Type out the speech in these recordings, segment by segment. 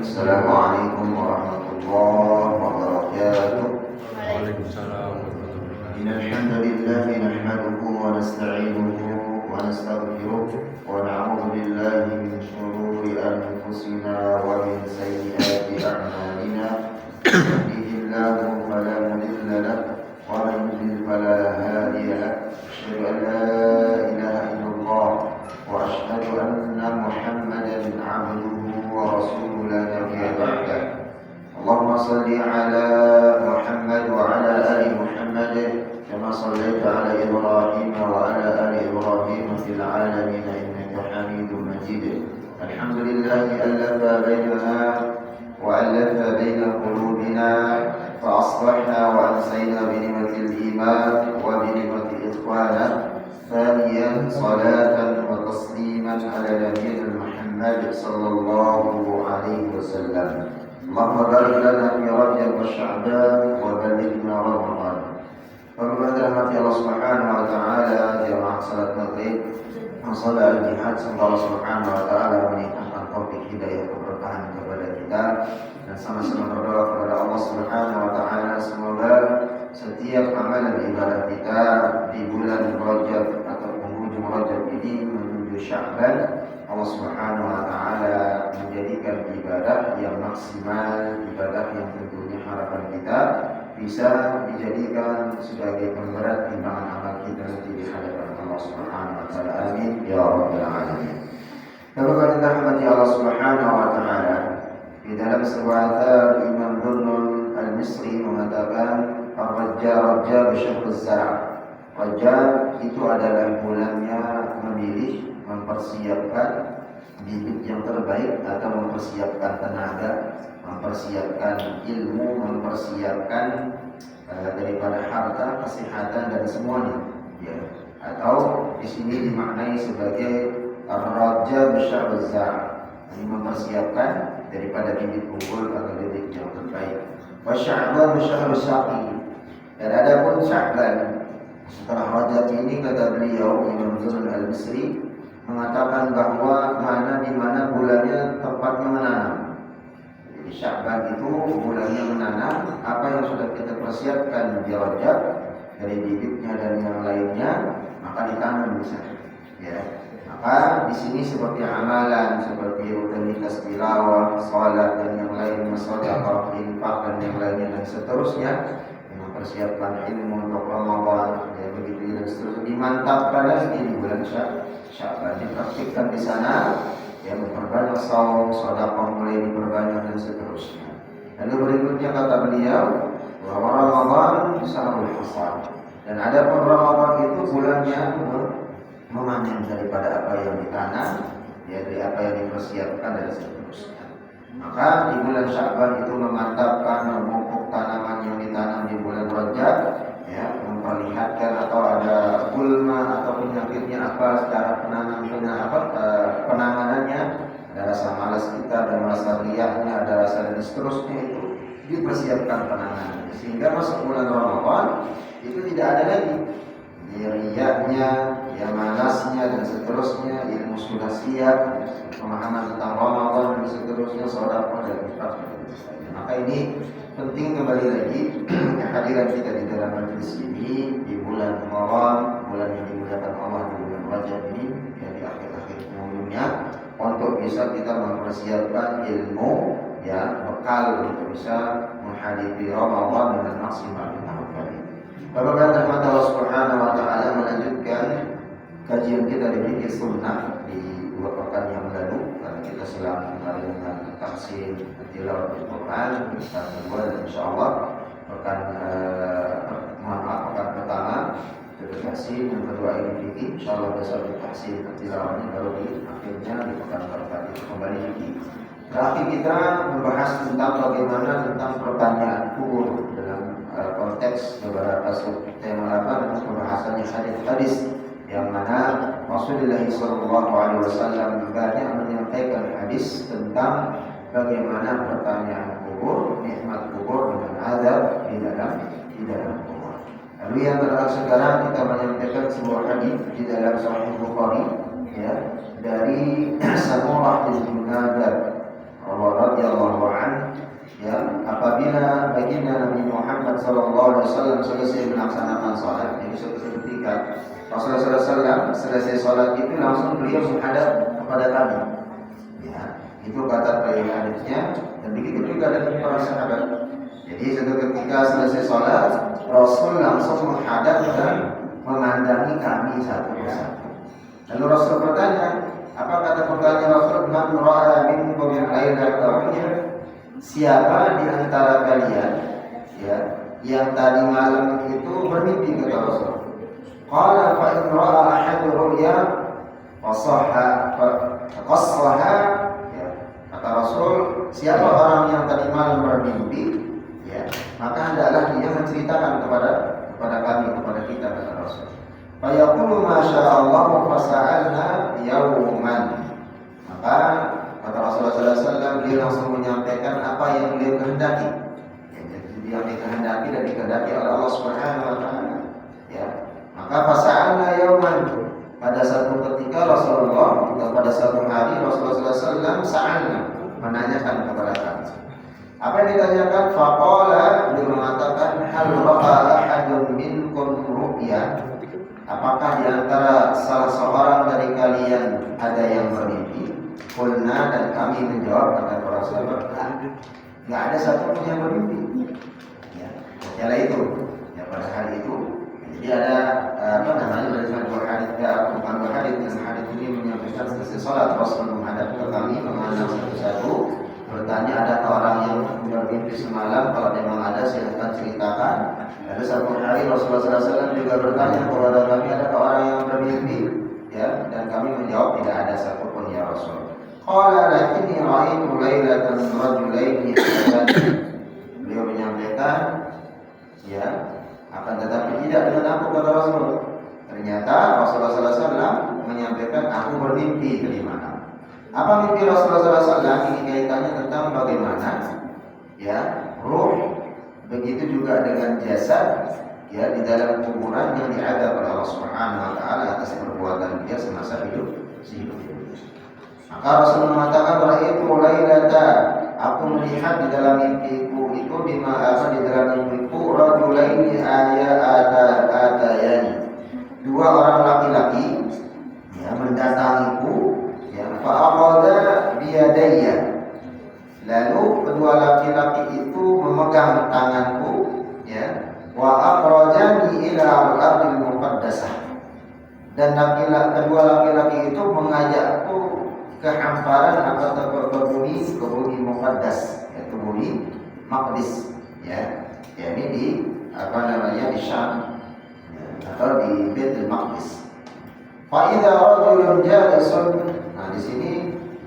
Assalamualaikum warahmatullahi wabarakatuh. Waalaikumsalam warahmatullahi Innal hamdalillah nahmaduhu wa nasta'inuhu wa nastaghfiruh wa na'udzu billahi min shururi anfusina wa min sayyiati a'malina. Yahdihillahu fala mudilla lahu wa man yudlil fala hadiya lahu. Asyhadu an la ilaha illallah wa asyhadu anna Muhammadan 'abduhu wa rasuluhu la nabiyya ba'dah. Allahumma salli ala Muhammad wa ala ali Muhammad kama sallaita ala Ibrahim wa ala ali Ibrahim fil alamin innaka Hamidum Majid. Alhamdulillahi allafa bainana wa allafa baina qulubina fa aslahna wa amsayna bi ni'matil iman wa bi ni'matil ikhwana. Thaniyan salatan wa tasliman ala nabiyyina Muhammad sallallahu alaihi wasallam. Allahumma barik lana fi Rajab wa Sya'ban wa ballighna Ramadan. Pemirsa rahmati Allah Subhanahu wa taala, jamaah salat maghrib, salat al-jihad, semoga Allah Subhanahu wa taala meningkatkan taufik hidayah keberkahan kepada kita dan sama-sama berdoa kepada Allah Subhanahu wa taala semoga setiap amalan ibadah kita di bulan Rajab atau penghujung Rajab ini menuju Sya'ban, Allah Subhanahu wa taala menjadikan ibadah yang maksimal, ibadah yang tentunya harapan kita bisa dijadikan sebagai pemberat timbangan amal kita nanti di hadapan Allah Subhanahu wa taala. Amin ya rabbal alamin. Bapak kita rahmati Allah Subhanahu wa taala, di dalam sebuah athar Imam Dhurnun Al-Misri mengatakan Ar-Rajab syahruz zara'. Rajab itu adalah bulannya memilih, mempersiapkan bibit yang terbaik atau mempersiapkan tenaga, mempersiapkan ilmu, mempersiapkan daripada harta, kesehatan dan semuanya. Ya. Atau di sini dimaknai sebagai Ar-Rajab syahruz zara', ini mempersiapkan daripada bibit unggul atau bibit yang terbaik. Wa Sya'ban syahruz syaqi. Dan adapun Sya'ban setelah Rajab ini, kata beliau Imam Dhurnun Al-Misri mengatakan bahwa di mana bulannya tempatnya menanam. Jadi Sya'ban itu bulannya menanam apa yang sudah kita persiapkan di Rajab dari bibitnya dan yang lainnya, maka ditanam di sana. Ya. Maka di sini seperti amalan seperti rutinitas tilawah, salat dan yang lainnya, sedekah, infak dan yang lainnya dan seterusnya, mempersiapkan ilmu untuk Ramadan, ya begitu dan seterusnya, dimantapkan lagi di bulan Sya'ban, dipraktikkan di sana, ya memperbanyak saum, sedekah mulai diperbanyak dan seterusnya. Lalu berikutnya kata beliau bahwa Ramadan syahrul hasad, dan adapun Ramadan itu bulannya memanen daripada apa yang ditanam, ya dari apa yang dipersiapkan dan seterusnya. Maka di bulan Sya'ban itu memantapkan, memupuk tanaman yang ditanam di bulan Rajab, ya, memperlihatkan atau ada gulma atau penyakitnya apa secara penanganannya, ada rasa malas kita, ada rasa riaknya, ada rasa dan seterusnya, itu dipersiapkan penanganannya sehingga masuk bulan Ramadan itu tidak ada lagi riaknya, ya malasnya dan seterusnya, ilmu sudah siap, pemahaman tentang Ramadan dan seterusnya, sedekah dan infak. Maka ini penting kembali lagi kehadiran kita di dalam majelis ini di bulan Ramadan, bulan yang dimuliakan Allah, di bulan Rajab ini, ya di akhir-akhir umumnya, untuk bisa kita mempersiapkan ilmu, ya bekal untuk bisa menghadapi Ramadan dengan maksimal. Bapak rahmat Allah Subhanahu wa taala, melanjutkan kajian kita di fikih sunnah di 2 pekan yang lalu, karena kita sedang kembali dengan tafsir tilawah Al-Quran kita kedua, dan insyaallah pekan pekan pertama kita tafsir, yang kedua ini fikih, insyaallah besok tafsir tilawahnya, baru di akhirnya di pekan keempat itu kembali fikih. Terakhir kita membahas tentang bagaimana tentang pertanyaan kubur dalam konteks beberapa tema dalam pembahasannya hadis-hadis yang mana Rasulullah SAW banyak menyampaikan hadis tentang bagaimana pertanyaan kubur, nikmat kubur dengan azab di dalam kubur. Lalu yang terakhir sekarang kita menyampaikan sebuah hadis di dalam Sahih Bukhari, ya, dari Samurah bin Jundab radhiyallahu Wasallam selesai melaksanakan sholat, jadi suatu ketika Rasulullah SAW selesai sholat itu langsung beliau menghadap kepada kami. Ya, itu kata peraih hadisnya, dan begitu juga dengan para sahabat. Jadi suatu ketika selesai sholat, Rasul langsung menghadap dan memandangi kami satu persatu. Lalu Rasul bertanya, apa kata pertanyaan Rasul? Man ra'a minkum lailatan, siapa di antara kalian ya yang tadi malam itu bermimpi, kata Rasul. Qala fa in ra'a ahadu ru'ya qassaha ya. Kata Rasul, siapa orang yang tadi malam bermimpi ya, maka hendaklah dia menceritakan kepada kami, kepada kita, kata Rasul. Fa yaqulu ma sya'allah fa sa'alna yawman. Maka kata Rasulullah SAW, dia langsung menyampaikan apa yang beliau kehendaki. Ya, jadi yang dikehendaki dan dikehendaki oleh Allah Subhanahu Wa Taala. Ya, maka fasa'alna yauman, pada satu ketika Rasulullah, pada satu hari Rasulullah SAW sa'alna, menanyakan kepada kami. Apa yang ditanyakan? Faqala, beliau mengatakan, hal ra'a ahadun minkum ru'ya. Apakah di antara salah seorang dari kalian ada yang bermimpi? Qulna, dan kami menjawab, kata para sahabat, nggak ada satu pun yang bermimpi. Ya, ialah itu. Ya, pada hari itu, jadi ada dari dua hadis, bukan dua hadis, dan hadis ini menyampaikan selesai sholat Rasul menghadap ke kami, memandang satu-satu, bertanya adakah orang yang bermimpi semalam? Kalau memang ada, silahkan ceritakan. Lalu satu hari Rasulullah SAW juga bertanya kepada kami, adakah orang yang bermimpi? Ya, dan kami menjawab tidak ada satupun, ya Rasul. Qala lakinni ra'aitu lailatan rajulaini ahadan. Beliau menyampaikan, ya, akan tetapi tidak dengan aku, kata Rasul. Ternyata Rasulullah SAW menyampaikan, aku bermimpi tadi malam. Apa mimpi Rasulullah SAW? Ini kaitannya tentang bagaimana ya ruh, begitu juga dengan jasad ya di dalam kuburan yang diadab oleh Allah Subhanahu Wa Taala atas perbuatan dia semasa hidup. Maka Rasul mengatakan, itu lailata, aku melihat di dalam mimpiku itu di dalam mimpiku rajulaini atayani, dua orang laki-laki ya mendatangiku ya, fa'aqada biyadayya, lalu kedua laki-laki itu memegang tanganku ya, wa akhrajani ila al-ardil muqaddasah, dan kedua laki-laki itu mengajakku ke hamparan atau ke bumi muqaddas, yaitu bumi Maqdis ya, ini di di Syam atau di Baitul Maqdis. Fa idza rajulun jalisun, nah di sini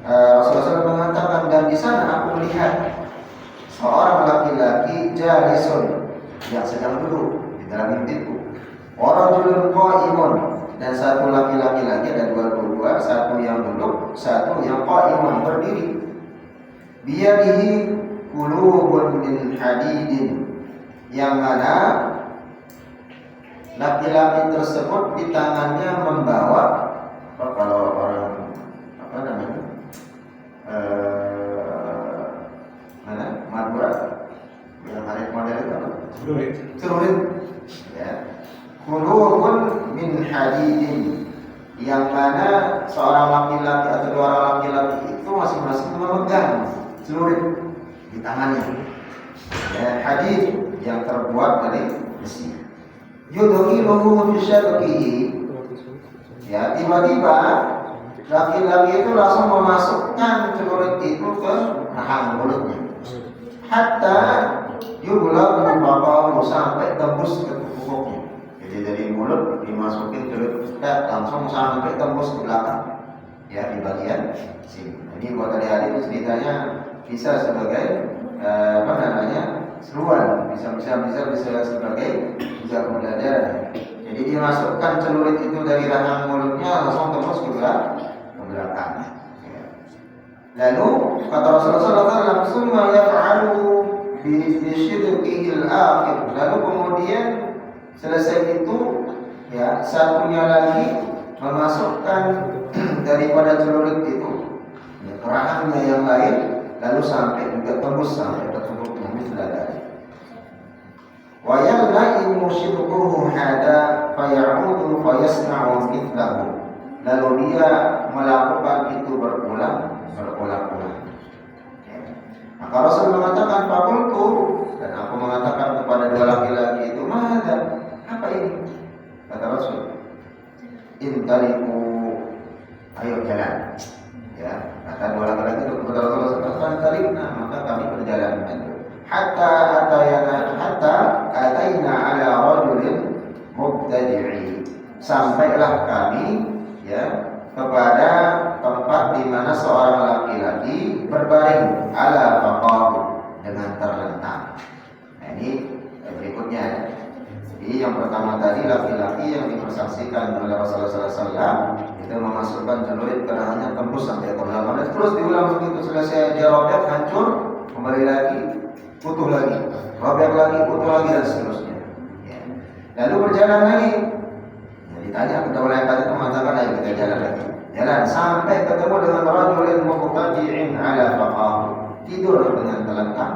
Rasulullah SAW mengatakan, dan di sana aku melihat seorang laki-laki jalisun, yang sedang duduk di dalam mimpiku. Wa rajulun qa'imun, dan satu laki-laki lagi, ada dua, satu yang duduk, satu yang qa'imun, berdiri. Biyadihi qulubun min hadidin, yang mana laki-laki tersebut di tangannya membawa kalau orang Madura yang hari model itu apa? Celurit. Ya. Qulubun min hadidin, yang mana seorang laki-laki atau dua orang laki-laki itu masing-masing memegang celurit di tangannya. Ya, hadid yang terbuat dari besi. Yudhiluhu fi syarqihi. Ya, tiba-tiba laki-laki itu langsung memasukkan celurit itu ke rahang mulutnya. Hatta yublagu baqahu, sampai tembus ke pupuknya. Jadi dari mulut dimasukin celurit, langsung sampai tembus ke belakang. Ya, di bagian sini. Ini buat adik-adik ceritanya bisa sebagai seruan, bisa sebagai juga pembelajaran. Jadi dia masukkan celurit itu dari rahang mulutnya langsung tembus ke belakang. Ya. Lalu kata Rasulullah langsung yaf'alu bi syidqihil akhir. Lalu kemudian selesai itu ya, satunya lagi memasukkan daripada celurit itu ya, ke rahangnya yang lain, lalu sampai juga tembus sampai ke tubuhnya. Ini sudah ada. Wa yalaimu shidquhu hada fayaudu fayasna'u mithlahu. Lalu dia melakukan itu berulang. Maka Rasul mengatakan fakultu, dan aku mengatakan kepada dua laki-laki itu, "Mahada, apa ini?" Kata Rasul, "Intaliku, ayo jalan." Ya, kata dua laki-laki itu kepada Rasulullah, "Fantalibna," maka kami berjalan. Hatta ataina ala rajulin mubtadi'i. Sampailah kami kepada tempat di mana seorang laki-laki berbaring ala faqahu, dengan terlentang. Nah, ini berikutnya ya. Jadi yang pertama tadi laki-laki yang dipersaksikan oleh Rasulullah SAW itu memasukkan celurit ke dalamnya tembus sampai ke dalam, terus diulang begitu selesai dia robek hancur, kembali lagi utuh lagi, robek lagi utuh lagi dan seterusnya. Ya. Lalu berjalan lagi. Ditanya kepada yang tadi itu mengatakan ayo kita jalan lagi. Jalan sampai ketemu dengan rajulin muqtadi'in ala faqahu, tidur dengan telentang.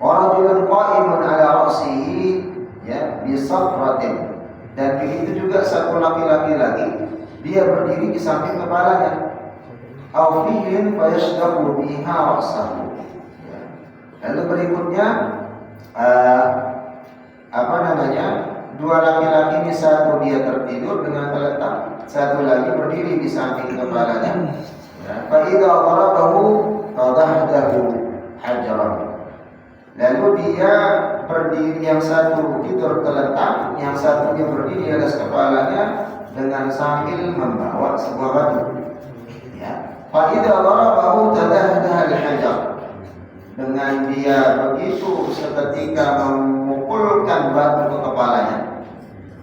Rajulun qa'imun ala ra'sihi bi safratin, dan begitu juga satu laki-laki lagi dia berdiri di samping kepalanya. Aw fihin fayashdaqu biha ra'sahu. Lalu berikutnya dua laki-laki ini, satu dia tertidur dengan terletak, satu lagi berdiri di samping kepalanya. Fa idza darabahu fadahdahu hajaran. Lalu dia berdiri, yang satu tidur terletak, yang satu dia berdiri di atas kepalanya dengan sambil membawa sebuah batu. Ya. Fa idza darabahu tadahdaha al-hajar. Dengan dia begitu seketika memukulkan batu ke kepalanya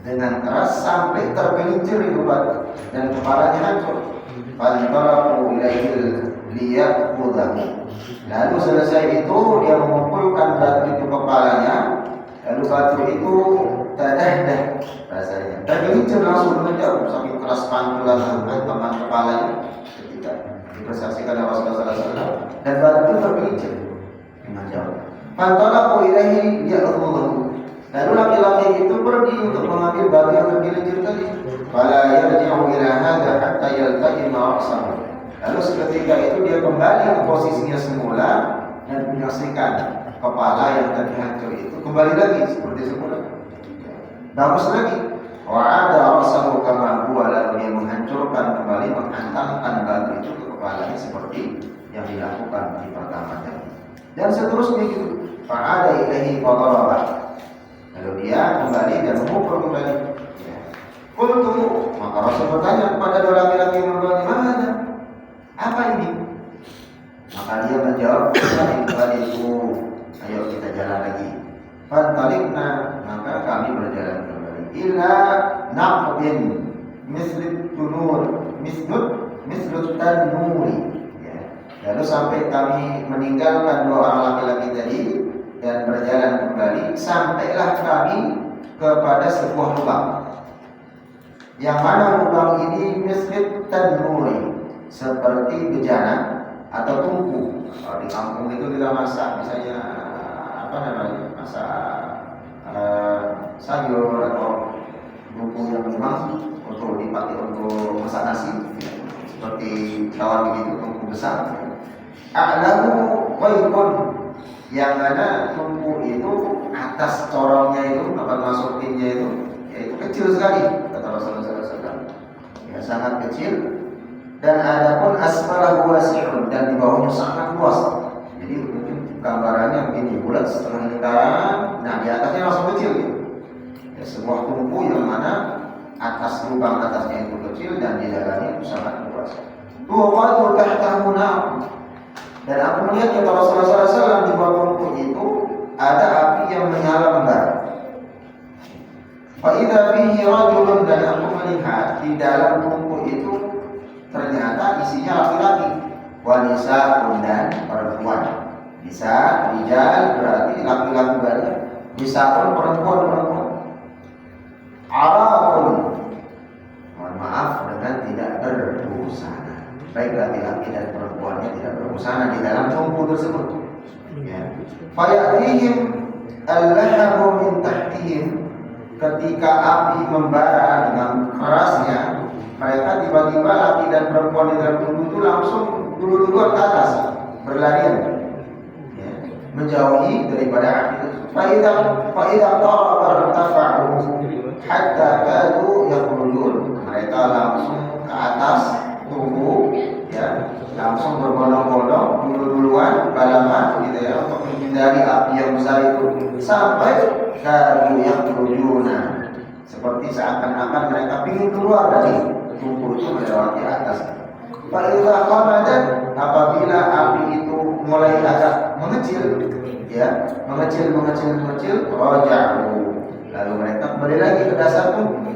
dengan keras sampai tergelincir itu batu dan kepalanya hancur. Fantaraku ilaihil liyaqudhahu. Lalu selesai itu dia memukulkan batu itu kepalanya, lalu batu itu tadahdah, rasanya tergelincir langsung menjauh sampai keras pantulan hantaman kepalanya ketika dipersaksikan oleh Rasulullah SAW, dan batu itu tergelincir menjauh. Fantaraku ilaihi liyaqudhahu. Lalu laki-laki itu pergi untuk mengambil batu yang tergelincir tadi. Fala yarji'u ila hadha hatta yaltaqima ra'sahu. Lalu seketika itu dia kembali ke posisinya semula dan menyaksikan kepala yang tadi hancur itu kembali lagi seperti semula. Bagus lagi. Wa'ada ra'sahu kama huwa, lalu dia menghancurkan kembali, menghantamkan batu itu ke kepalanya seperti yang dilakukan di pertama tadi. Dan seterusnya gitu. Fa'ada ilaihi fadaraba. Lalu dia kembali dan memukul kembali. Qultu, maka Rasul bertanya kepada dua laki-laki yang berbalik, "Mana? Apa ini?" Maka dia menjawab, "Itu, ayo kita jalan lagi." Fantalikna, maka kami berjalan kembali. Ila naqbin mislut tanuri. Lalu sampai kami meninggalkan dua orang laki-laki tadi dan berjalan kembali, sampailah kami kepada sebuah lubang. Yang mana lubang ini mislit tanuri, seperti bejana atau tungku. Kalau di kampung itu kita masak, misalnya masak sayur atau tungku yang memang untuk dipakai untuk masak nasi, seperti cawan begitu, tungku besar. A'lahu qaykun, yang mana tungku itu atas corongnya itu, tempat masukinnya itu, yaitu kecil sekali, kata Rasulullah SAW. Ya, sangat kecil. Dan adapun asfalahu wasi'un, dan di bawahnya sangat luas. Jadi mungkin gambarannya begini, bulat setengah lingkaran, nah di atasnya langsung kecil gitu. Ya, sebuah tungku yang mana atas lubang atasnya itu kecil dan di dalamnya itu sangat luas. Tuqadu tahtahu nar. Dan aku melihat kata Rasulullah SAW, di bawah tungku itu ada api yang menyala membara. Fa idza fihi rajulun, dan aku melihat di dalam tungku itu ternyata isinya laki-laki, wanita dan perempuan. Bisa rijal berarti laki-laki banyak, bisa pun perempuan. Arabun, mohon maaf, dengan tidak berbusana. Baik laki-laki dan perempuannya tidak berbusana di dalam tungku tersebut. Ya. Fayatihim Al-lahabu min tahtihim, ketika api membara dengan kerasnya, mereka tiba-tiba laki dan perempuan di dalam tubuh itu langsung dulu-duluan ke atas, berlarian, ya, menjauhi daripada api itu. Fa'idha qaraba irtafa'u hatta kadu yakhrujun, mereka langsung ke atas tubuh, ya, langsung berbondong-bondong dulu-duluan balapan gitu ya, untuk menghindari api yang besar itu sampai kadu yakhrujuna, seperti seakan-akan mereka ingin keluar dari tubuh itu melewati atas. Fa'idha qamadat, apabila api itu mulai agak mengecil, ya, mengecil, raja'u, lalu mereka kembali lagi ke dasar tubuh.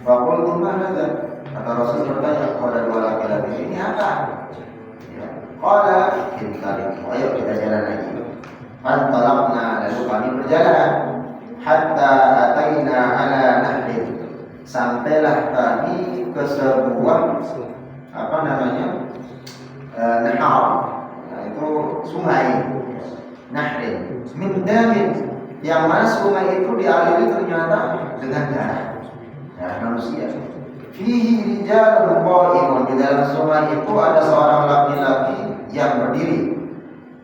Faqultu ma hadza, kata Rasul bertanya kepada dua laki-laki, ini apa? Ya, qala intaliq, ayo kita jalan lagi. Fantalaqna, lalu kami berjalan hatta ataina ala nahrin, sampailah kami ke sebuah nahar, itu sungai, nahrin min damin, yang mana sungai itu dialiri ternyata dengan darah manusia. Fihi rijalun qa'imun, di dalam sungai itu ada seorang laki-laki yang berdiri,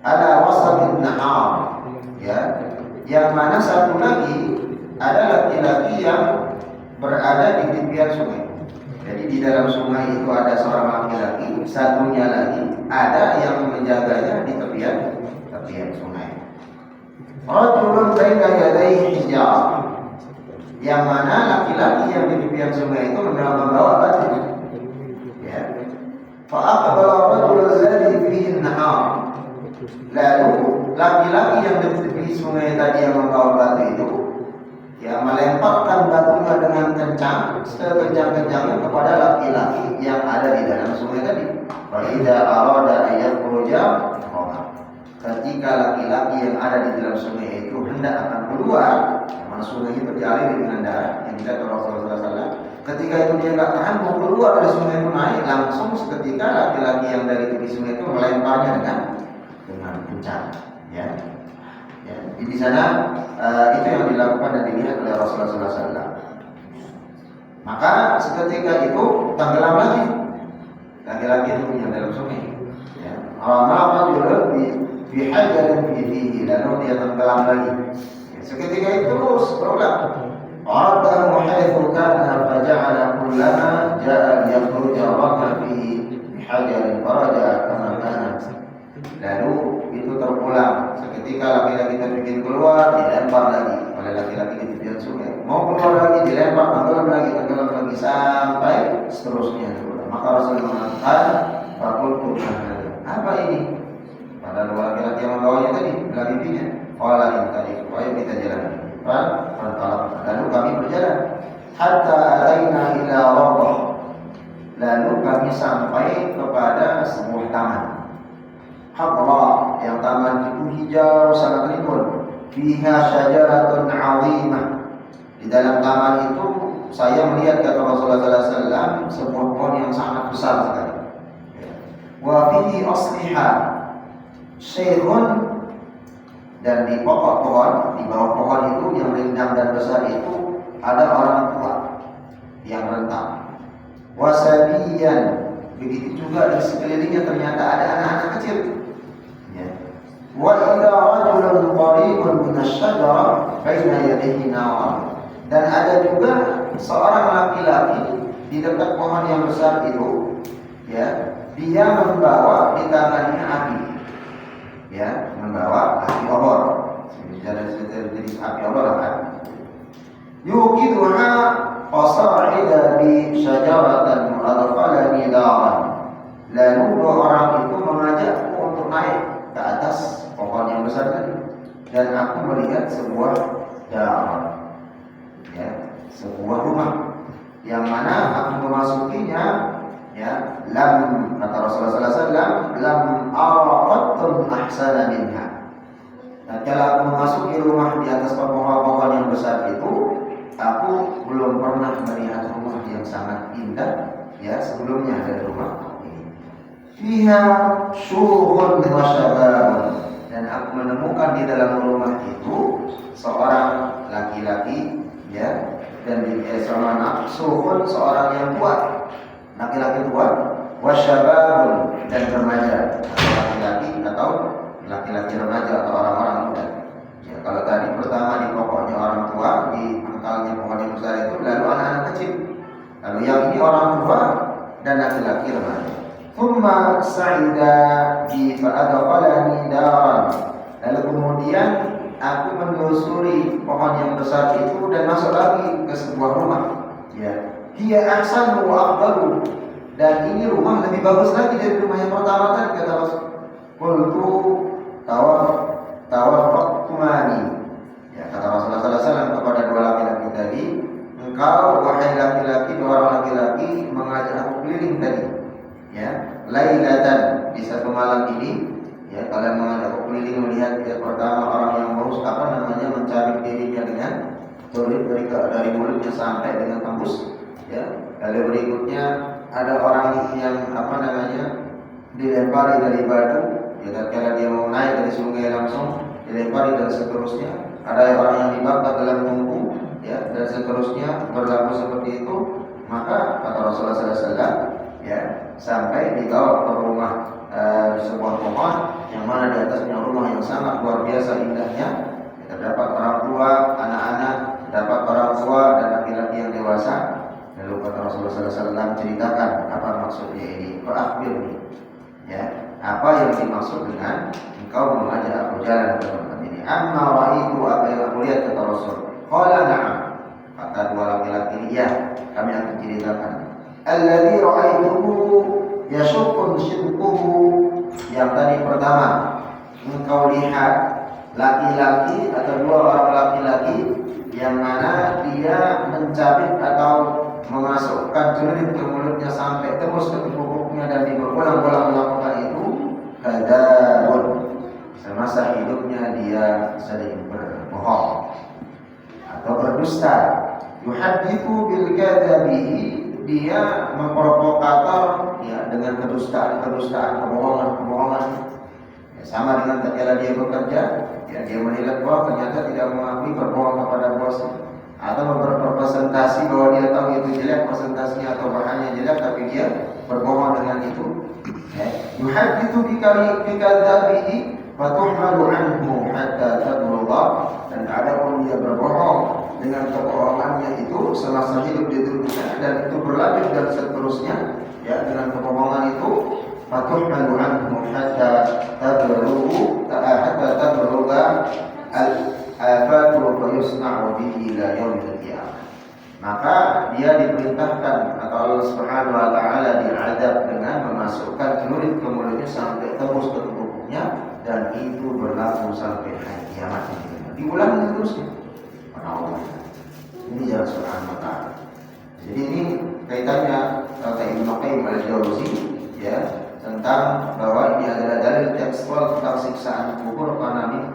ada wasatin nahar, ya, yang mana satu lagi ada laki-laki yang berada di tepian sungai. Jadi di dalam sungai itu ada seorang laki-laki, satunya lagi ada yang menjaganya di tepian sungai. Rajulun baina yadayhi hijar, yang mana laki-laki yang di tepian sungai itu membawa batu. Ya. Fa aqbala rajulun alladhi fihi an-nahar, lalu laki-laki yang di tepi sungai tadi yang membawa batu itu, ya, melemparkan batunya dengan kencang, sekencang-kencangnya kepada laki-laki yang ada di dalam sungai tadi. Fa idza arada ayakhruja, ketika laki-laki yang ada di dalam sungai itu hendak akan keluar, karena sungai itu dialiri dengan darah yang dikatakan Rasulullah SAW. Ketika itu dia nggak tahan mau keluar dari sungai itu, naik langsung seketika laki-laki yang dari tepi sungai itu melemparnya dengan kencang. Ya. Di sana itu yang dilakukan dan dilihat oleh Rasulullah SAW. Maka seketika itu tenggelam lagi laki-laki itu yang dalam sungai. Ya. Maka juga bihajarin fihi, lalu dia tenggelam lagi. Ya, seketika itu terus berulang. Adamu haitsu kana faja'ala kullama ja'a yakhruja rama fihi bihajarin faraja kama kana. Lalu itu terulang. Seketika laki-laki itu ingin keluar, dilempar lagi oleh laki-laki di tepian sungai. Mau keluar lagi, dilempar, tenggelam lagi sampai seterusnya. Maka Rasul mengatakan, "Fakultu apa ini?" Pada dua laki-laki yang membawanya tadi, laki-lakinya, "Qala intaliq, ayo kita jalan." Lalu kami berjalan hatta ataina ila rawdah, lalu kami sampai kepada sebuah taman. Haqra, yang taman itu hijau sangat rimbun. Fiha syajaratun 'azimah, di dalam taman itu saya melihat, kata Rasulullah SAW, sebuah pohon yang sangat besar sekali. Wa fihi asliha syekhun, dan di pokok pohon, di bawah pohon itu yang rindang dan besar itu ada orang tua yang rentang. Wasabiyan, begitu juga di sekelilingnya ternyata ada anak-anak kecil. Wa idza rajulun qaribun min asy-syajarah baina yadayhi nar, dan ada juga seorang laki-laki di dekat pohon yang besar itu, ya, dia membawa di tangannya api, ya, membawa api obor, jenis api obor kan. Yuqiduha fasa'ida bi syajaratan adkhalani daran, lalu dua orang itu mengajakku untuk naik ke atas pohon yang besar tadi, dan aku melihat sebuah daran, ya, sebuah rumah yang mana aku memasukinya, ya, kata Rasulullah SAW, lam ara qattun ahsana minha. Dan kalau aku memasuki rumah di atas pohon-pohon yang besar itu, aku belum pernah melihat rumah yang sangat indah, ya, sebelumnya dari rumah ini. Fiha syuhun wa syababun, dan aku menemukan di dalam rumah itu seorang laki-laki, ya, dan di sama nafsuhun, seorang yang tua, laki-laki tua, wasyababun, dan remaja, atau laki-laki remaja atau orang-orang muda. Ya, kalau tadi pertama di pokoknya orang tua, di pangkalnya pohon yang besar itu, lalu anak-anak kecil. Lalu yang ini orang tua dan laki-laki remaja. Thumma sa'ida bi fa'adqalani daran. Lalu kemudian aku menelusuri pohon yang besar itu dan masuk lagi ke sebuah rumah. Ya, hiya ahsanu wa afdalu. Dan ini rumah lebih bagus lagi dari rumah yang pertama tadi, kata Rasul. Qultu tawaffaqtumani. Ya, kata Rasulullah SAW kepada dua laki-laki tadi, engkau wahai laki-laki, dua orang laki-laki mengajak aku keliling tadi. Ya, lailatan, di satu malam ini, ya, kalian mengajak aku keliling melihat, ya, pertama orang yang merus mencabik dirinya dengan tulis dari mulutnya sampai dengan tembus, ya. Lalu berikutnya ada orang yang dilempari dari batu, ya, tatkala dia mau naik dari sungai langsung dilempari dan seterusnya. Ada orang yang dibakar dalam tungku, ya, dan seterusnya berlaku seperti itu. Maka kata Rasulullah SAW, ya, sampai dibawa ke rumah sebuah pohon yang mana di atasnya rumah yang sangat luar biasa indahnya. Terdapat orang tua, anak-anak, terdapat orang tua dan laki-laki yang dewasa. Lalu kata Rasulullah SAW, ceritakan apa maksudnya ini, fa'akhbirni, ya, apa yang dimaksud dengan engkau mengajak aku jalan ke tempat ini. Amma ra'aitu, apa yang aku lihat, kata Rasul. Qala na'am, kata dua laki-laki ini, ya, kami akan ceritakan. Alladhi ra'aituhu yashuqqun shidquhu, yang tadi pertama engkau lihat laki-laki atau dua orang laki-laki yang mana dia mencabik atau memasukkan celurit ke mulutnya sampai tembus ke pupuknya dan berulang-ulang melakukan itu, kadzabun, semasa hidupnya dia sering berbohong atau berdusta. Yuhadditsu bil kadzabihi, dia memprovokator, ya, dengan kedustaan, kebohongan. Ya, sama dengan tatkala dia bekerja, ya, dia menilai bahwa ternyata tidak mengakui, berbohong kepada bosnya, atau berpresentasi bahwa dia tahu itu jelek presentasinya atau bahannya jelek, tapi dia berbohong dengan itu. Ya, yuhadditsu bi kadzabihi wa tuhmalu anhu hatta tablugha, dan adapun dia berbohong dengan kebohongannya itu semasa hidup di dunia dan itu berlanjut dan seterusnya, ya, dengan kebohongan itu, fatuhmalu anhu hatta tablugha al-afatu fa yusna'u bihi ila yaumil qiyamah. Maka dia diperintahkan atau Allah Subhanahu wa taala diazab dengan memasukkan celurit ke mulutnya sampai tembus ke tubuhnya, dan itu berlaku sampai hari kiamat. Diulangi terusnya. Allah. Ini jalan Subhanahu wa ta'ala. Jadi ini kaitannya kata Ibnu Qayyim al-Jauzi, ya, tentang bahwa ini adalah dalil tekstual tentang siksaan kubur para nabi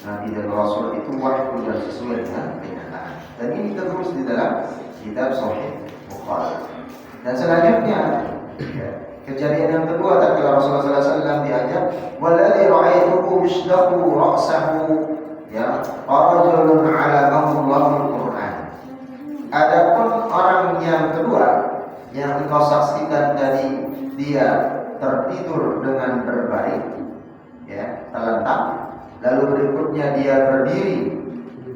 dan rasul itu wahyu dan sesuai dengan kenyataan. Dan ini tertulis di dalam kitab Sahih Bukhari. Dan selanjutnya, ya, kejadian yang kedua tatkala Rasulullah SAW diajak, waladzi ra'aituhu mishdaqu ra'sahu, ya, rajulun 'alamahu Al-Qur'an. Adapun orang yang kedua yang engkau saksikan tadi, dia tertidur dengan berbaring, ya, terlentang, lalu berikutnya dia berdiri,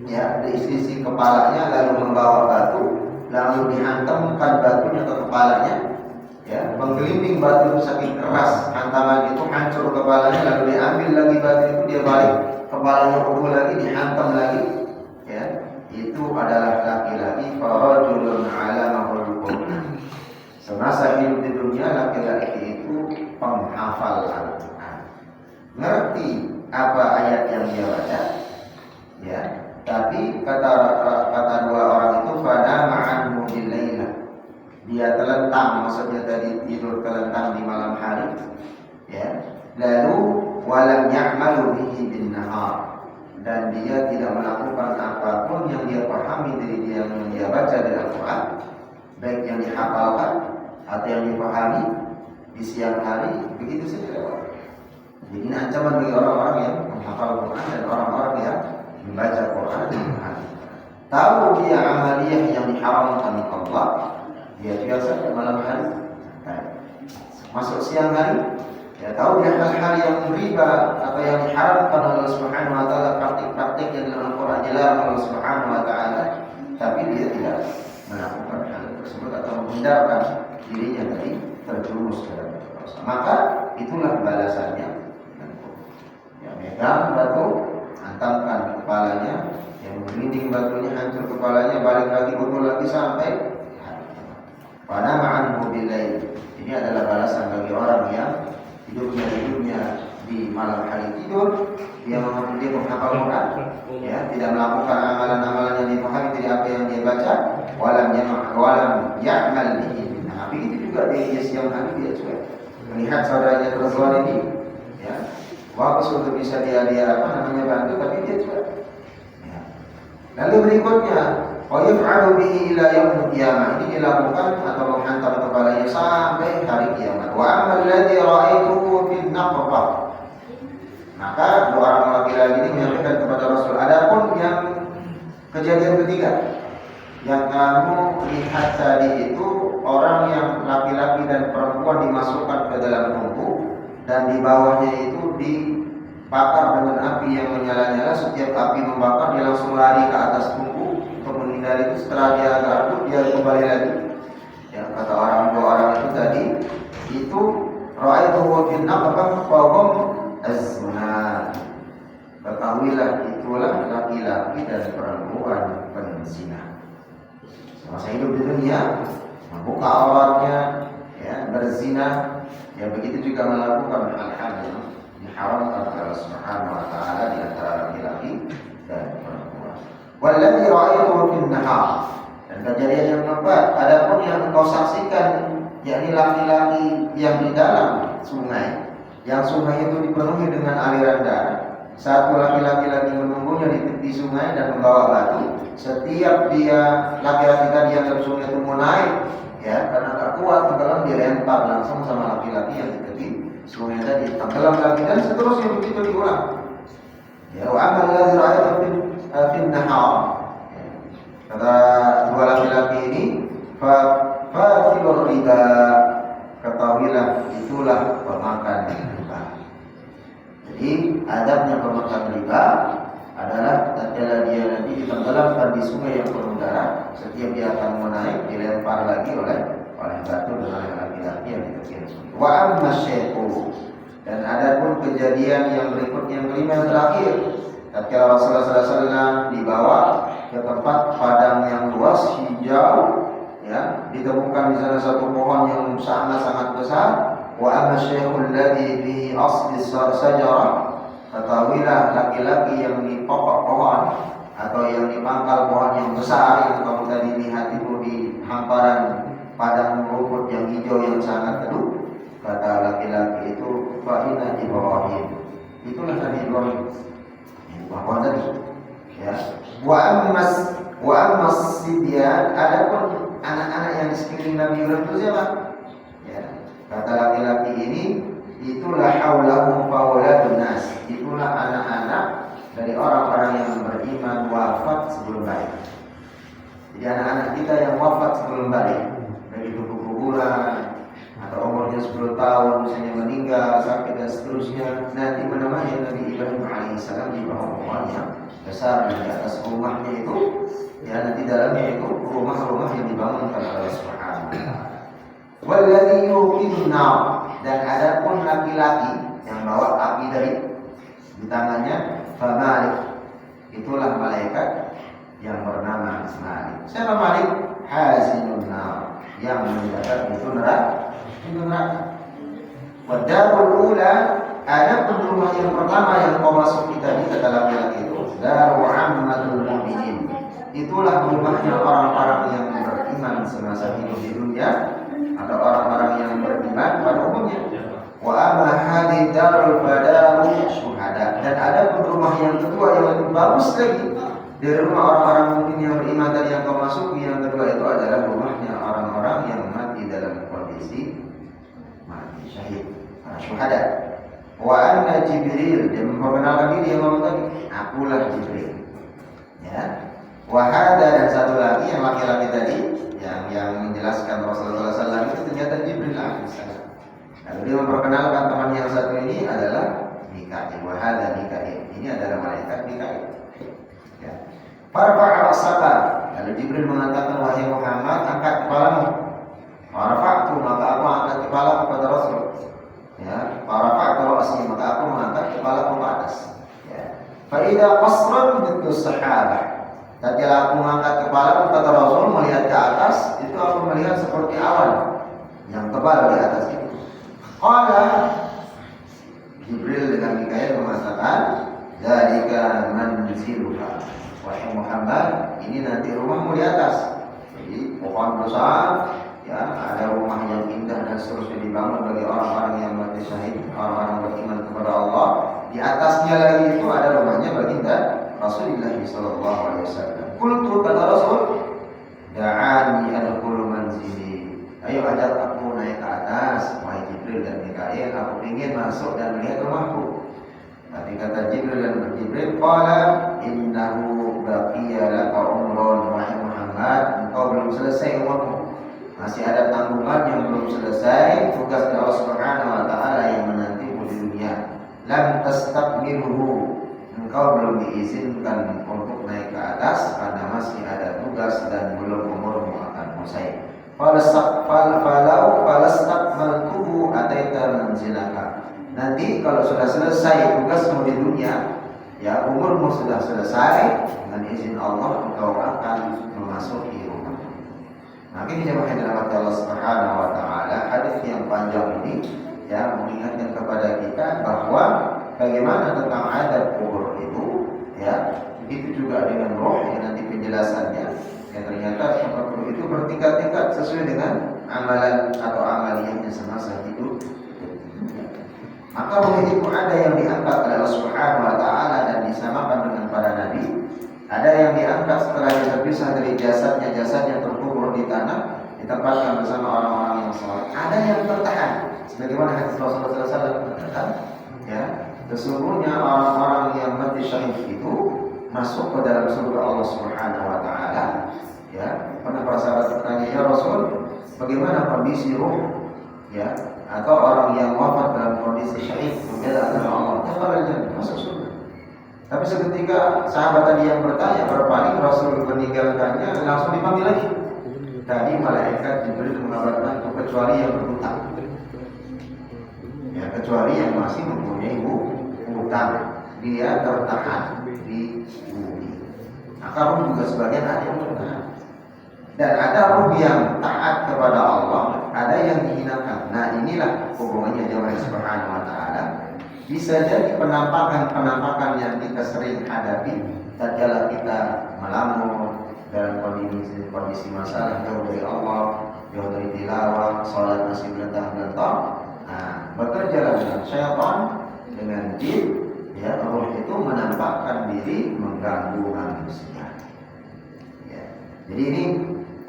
ya, di sisi kepalanya lalu membawa batu, lalu dihantamkan batunya ke kepalanya, ya, menggelinding batu itu saking keras, hantaman itu hancur kepalanya, lalu diambil lagi batu itu, dia balik kepalanya rubuh lagi, dihantam lagi, ya, itu adalah laki-laki farajulun 'alamahul Qur'an. Semasa hidup di dunia laki-laki itu penghafal Al-Quran, ngerti apa ayat yang dia baca, ya, tapi kata dua orang itu pada ma'anhu bilaila, dia terlentang, maksudnya tadi tidur terlentang di malam hari, ya, lalu walam ya'malu bihi bin nahar, dan dia tidak melakukan apapun yang dia pahami dari dia yang dia baca dari Al-Quran, baik yang dihafalkan atau yang dipahami di siang hari, begitu saja lewat. Jadi ini ancaman bagi orang-orang yang menghafal Quran dan orang-orang yang membaca Quran dan memahami. Tahu dia amaliyah yang diharamkan Allah, dia biasa malam hari, masuk siang hari, ya tahu dia hal-hal yang riba atau yang diharamkan Allah Subhanahu Wa Taala, praktik-praktik yang dalam Al-Quran dilarang Allah Subhanahu Wa Taala, tapi dia tidak melakukan hal tersebut atau menghindarkan dirinya dari terjerumus ke dalam dosa. Maka itulah balasannya. Ya, megang batu, hantamkan kepalanya, yang menggelinding batunya hancur kepalanya, balik lagi utul lagi sampai pada ma'an billail. Ini adalah balasan bagi orang yang hidupnya di malam hari tidur, dia menghafal Quran, ya, tidak melakukan amalan-amalan yang dipahami dari apa yang dia baca, walam ya'mal bihi. Nah, begitu juga dia siang hari dia cuek. Melihat saudaranya terzalimi, ya, bagus untuk bisa dia bantu, tapi dia cuek. Ya. Lalu berikutnya, wa yaf'alu bihi ila yaumil qiyamah. Ini dilakukan atau menghantam kepalanya sampai hari kiamat. Wa ammal ladzi ra'aituhu fil naqbah. Maka dua orang laki-laki ini menyampaikan kepada Rasul, adapun yang kejadian ketiga yang kamu lihat tadi itu orang yang laki-laki dan perempuan dimasukkan ke dalam tungku dan di bawahnya itu dibakar dengan api yang menyala-nyala. Setiap api membakar dia langsung lari ke atas tungku untuk menghindari itu. Setelah dia agak dia kembali lagi. Ya, kata dua orang itu tadi itu ra'aituhu fil naqbah fahum az-zina. Ketahuilah itulah laki-laki dan perempuan penzina. Semasa hidup di dunia membuka auratnya, ya, berzina, ya begitu juga melakukan hal-hal yang diharamkan oleh Allah Subhanahu Wa Taala di antara laki-laki dan perempuan. Walladzi ra'aituhu fil nahar. Dan kejadian yang keempat, adapun yang engkau saksikan, yakni laki-laki yang di dalam sungai, yang sungai itu dipenuhi dengan aliran darah. Satu laki-laki lagi menunggunya di tepi sungai dan membawa batu. Setiap dia laki-laki tadi yang dalam sungai itu mau naik, ya, karena tak kuat tenggelam, dilempar langsung sama laki-laki yang di tepi sungai tadi, tenggelam lagi, dan seterusnya begitu diulang. Ya, wa amal ladzi ra'aytu fil nahar. Kata dua laki-laki ini, fatilur riba, ketahuilah itulah pemakan riba. Jadi adabnya pemakan riba adalah tatkala dia nanti ditenggelamkan di sungai yang penuh darah, setiap dia akan mau naik dilempar lagi oleh batu dengan laki-laki yang di tepi sungai. Wa amma syai'u. Dan adapun kejadian yang berikutnya yang kelima yang terakhir, tatkala Rasulullah SAW dibawa ke tempat padang yang luas hijau, ya, ditemukan di sana satu pohon yang sangat-sangat besar. Wa amma syai'ul ladzi bi asli sajarah. Ketahuilah laki-laki yang di pokok pohon atau yang di pangkal pohon yang besar yang kamu tadi lihat itu di hamparan padang rumput yang hijau yang sangat teduh. Kata laki-laki itu, fa'ina Ibrahim. Itulah Nabi Ibrahim. Bahwa tadi, ya. Wa ammas sibyan. Adapun anak-anak yang di sekeliling Nabi Ibrahim itu siapa? Ya. Kata laki-laki ini, itulah haulahum fauladun nas. Itulah anak-anak dari orang-orang yang beriman wafat sebelum balik. Jadi anak-anak kita yang wafat sebelum balik, begitu kuburan atau umurnya 10 tahun misalnya meninggal, sakit dan seterusnya, nanti menemani Nabi Ibrahim alaihissalam di bawah pohon yang besar di atas rumahnya itu, ya, nanti dalamnya itu rumah-rumah yang dibangunkan oleh Allah Subhanahu wa taala. Walladzi yuqidun nar. Dan adapun laki-laki yang bawa api dari di tangannya, famalik, itulah malaikat yang bernama Malik. Siapa Malik? Hazinun nar, yang menjaga itu neraka. Wadarul ula, adapun rumah yang pertama yang kau masuk tadi, kata laki-laki itu, daru ammatul mu'minin. Itulah rumahnya orang-orang yang beriman semasa hidup di dunia atau orang-orang yang beriman pada umumnya. Wa amma hadhihi darul fadaru syuhada. Dan ada pun rumah yang kedua yang lebih bagus lagi dari rumah orang-orang mukmin yang beriman tadi yang kau masuki. Yang kedua itu adalah rumahnya orang-orang yang mati dalam kondisi mati syahid, syuhada. Wa anna Jibril, dia memperkenalkan diri yang ngomong tadi, akulah Jibril. Ya. Wa hada, dan satu lagi yang laki-laki tadi yang menjelaskan Rasulullah SAW itu ternyata Jibril alaihissalam. Lalu dia memperkenalkan teman yang satu ini adalah Mikail. Wa hada Mikail, ini adalah malaikat Mikail. Ya. Farfa' ra'saka, lalu Jibril mengatakan, wahai Muhammad, angkat kepalamu. Farfa'tu, maka aku angkat kepala kepada Rasul. Ya, farfa'tu ra'si, maka aku mengangkat kepala ke atas. Ya. Fa idza qasran bidu sahabah, tatkala aku mengangkat kepala kata Rasul melihat ke atas, itu aku melihat seperti awan yang tebal di atas itu. Qala Jibril dengan Mikail mengatakan, dzalika manziluka, wahai Muhammad, ini nanti rumahmu di atas. Jadi pohon besar, ya, ada rumah yang indah dan seterusnya dibangun bagi orang-orang yang mati syahid, orang-orang beriman kepada Allah. Di atasnya lagi itu ada rumahnya baginda Rasulullah sallallahu alaihi wasallam. Qultu, kata Rasul, da'ani adkhulu manzili. Ayo ajak aku naik ke atas, wahai Jibril dan Mikail, aku ingin masuk dan melihat rumahku. Tapi kata Jibril dan Jibril, qala innahu baqiya laka umrun, wahai Muhammad, engkau belum selesai umurmu. Masih ada tanggungan yang belum selesai, tugas dari Allah Subhanahu wa taala yang menantimu di dunia. Lam tastakmiluhu, engkau belum diizinkan untuk naik ke atas karena masih ada tugas dan belum umurmu akan usai. Falau falastakmaltuhu ataita manzilaka. Nanti kalau sudah selesai tugasmu di dunia, ya umurmu sudah selesai, dengan izin Allah engkau akan memasuki rumah. Nah, ini jemaah yang dirahmati Allah Subhanahu wa taala, hadis yang panjang ini ya mengingatkan kepada kita bahwa bagaimana tentang adab kubur itu, ya begitu juga dengan roh yang nanti penjelasannya. Ya ternyata tempat kubur itu bertingkat-tingkat sesuai dengan amalan atau amaliyahnya semasa hidup. Maka begitu ada yang diangkat oleh Allah Subhanahu wa taala dan disamakan dengan para nabi. Ada yang diangkat setelah terpisah dari jasadnya terkubur di tanah, ditempatkan bersama orang-orang yang saleh. Ada yang bertahan, sebagaimana hadis Rasulullah SAW mengatakan, ya, sesungguhnya orang-orang yang mati syahid itu masuk ke dalam surga Allah Subhanahu wa taala. Ya, pernah para sahabat bertanya, ya Rasul, bagaimana kondisi ruh, ya, atau orang yang wafat dalam kondisi syahid berbeda dengan Allah? Dia masuk surga. Tapi seketika sahabat tadi yang bertanya berpaling, Rasul meninggalkannya, langsung dipanggil lagi. Tadi malaikat Jibril mengabarkan kecuali yang berhutang, ya, kecuali yang masih mempunyai hutang, dia tertahan di bumi. Maka ruh juga sebagian ada yang tertahan. Dan ada ruh yang taat kepada Allah, ada yang dihinakan. Nah inilah hubungannya jemaah Subhanahu wa taala. Bisa jadi penampakan yang kita sering hadapi tatkala kita melamun dalam kondisi masalah, jauh dari Allah, jauh dari tilawah, salat masih belentak-belentak. Nah, bekerja dengan syaitan, dengan jin, ya, roh itu menampakkan diri mengganggu manusia. Ya. Jadi ini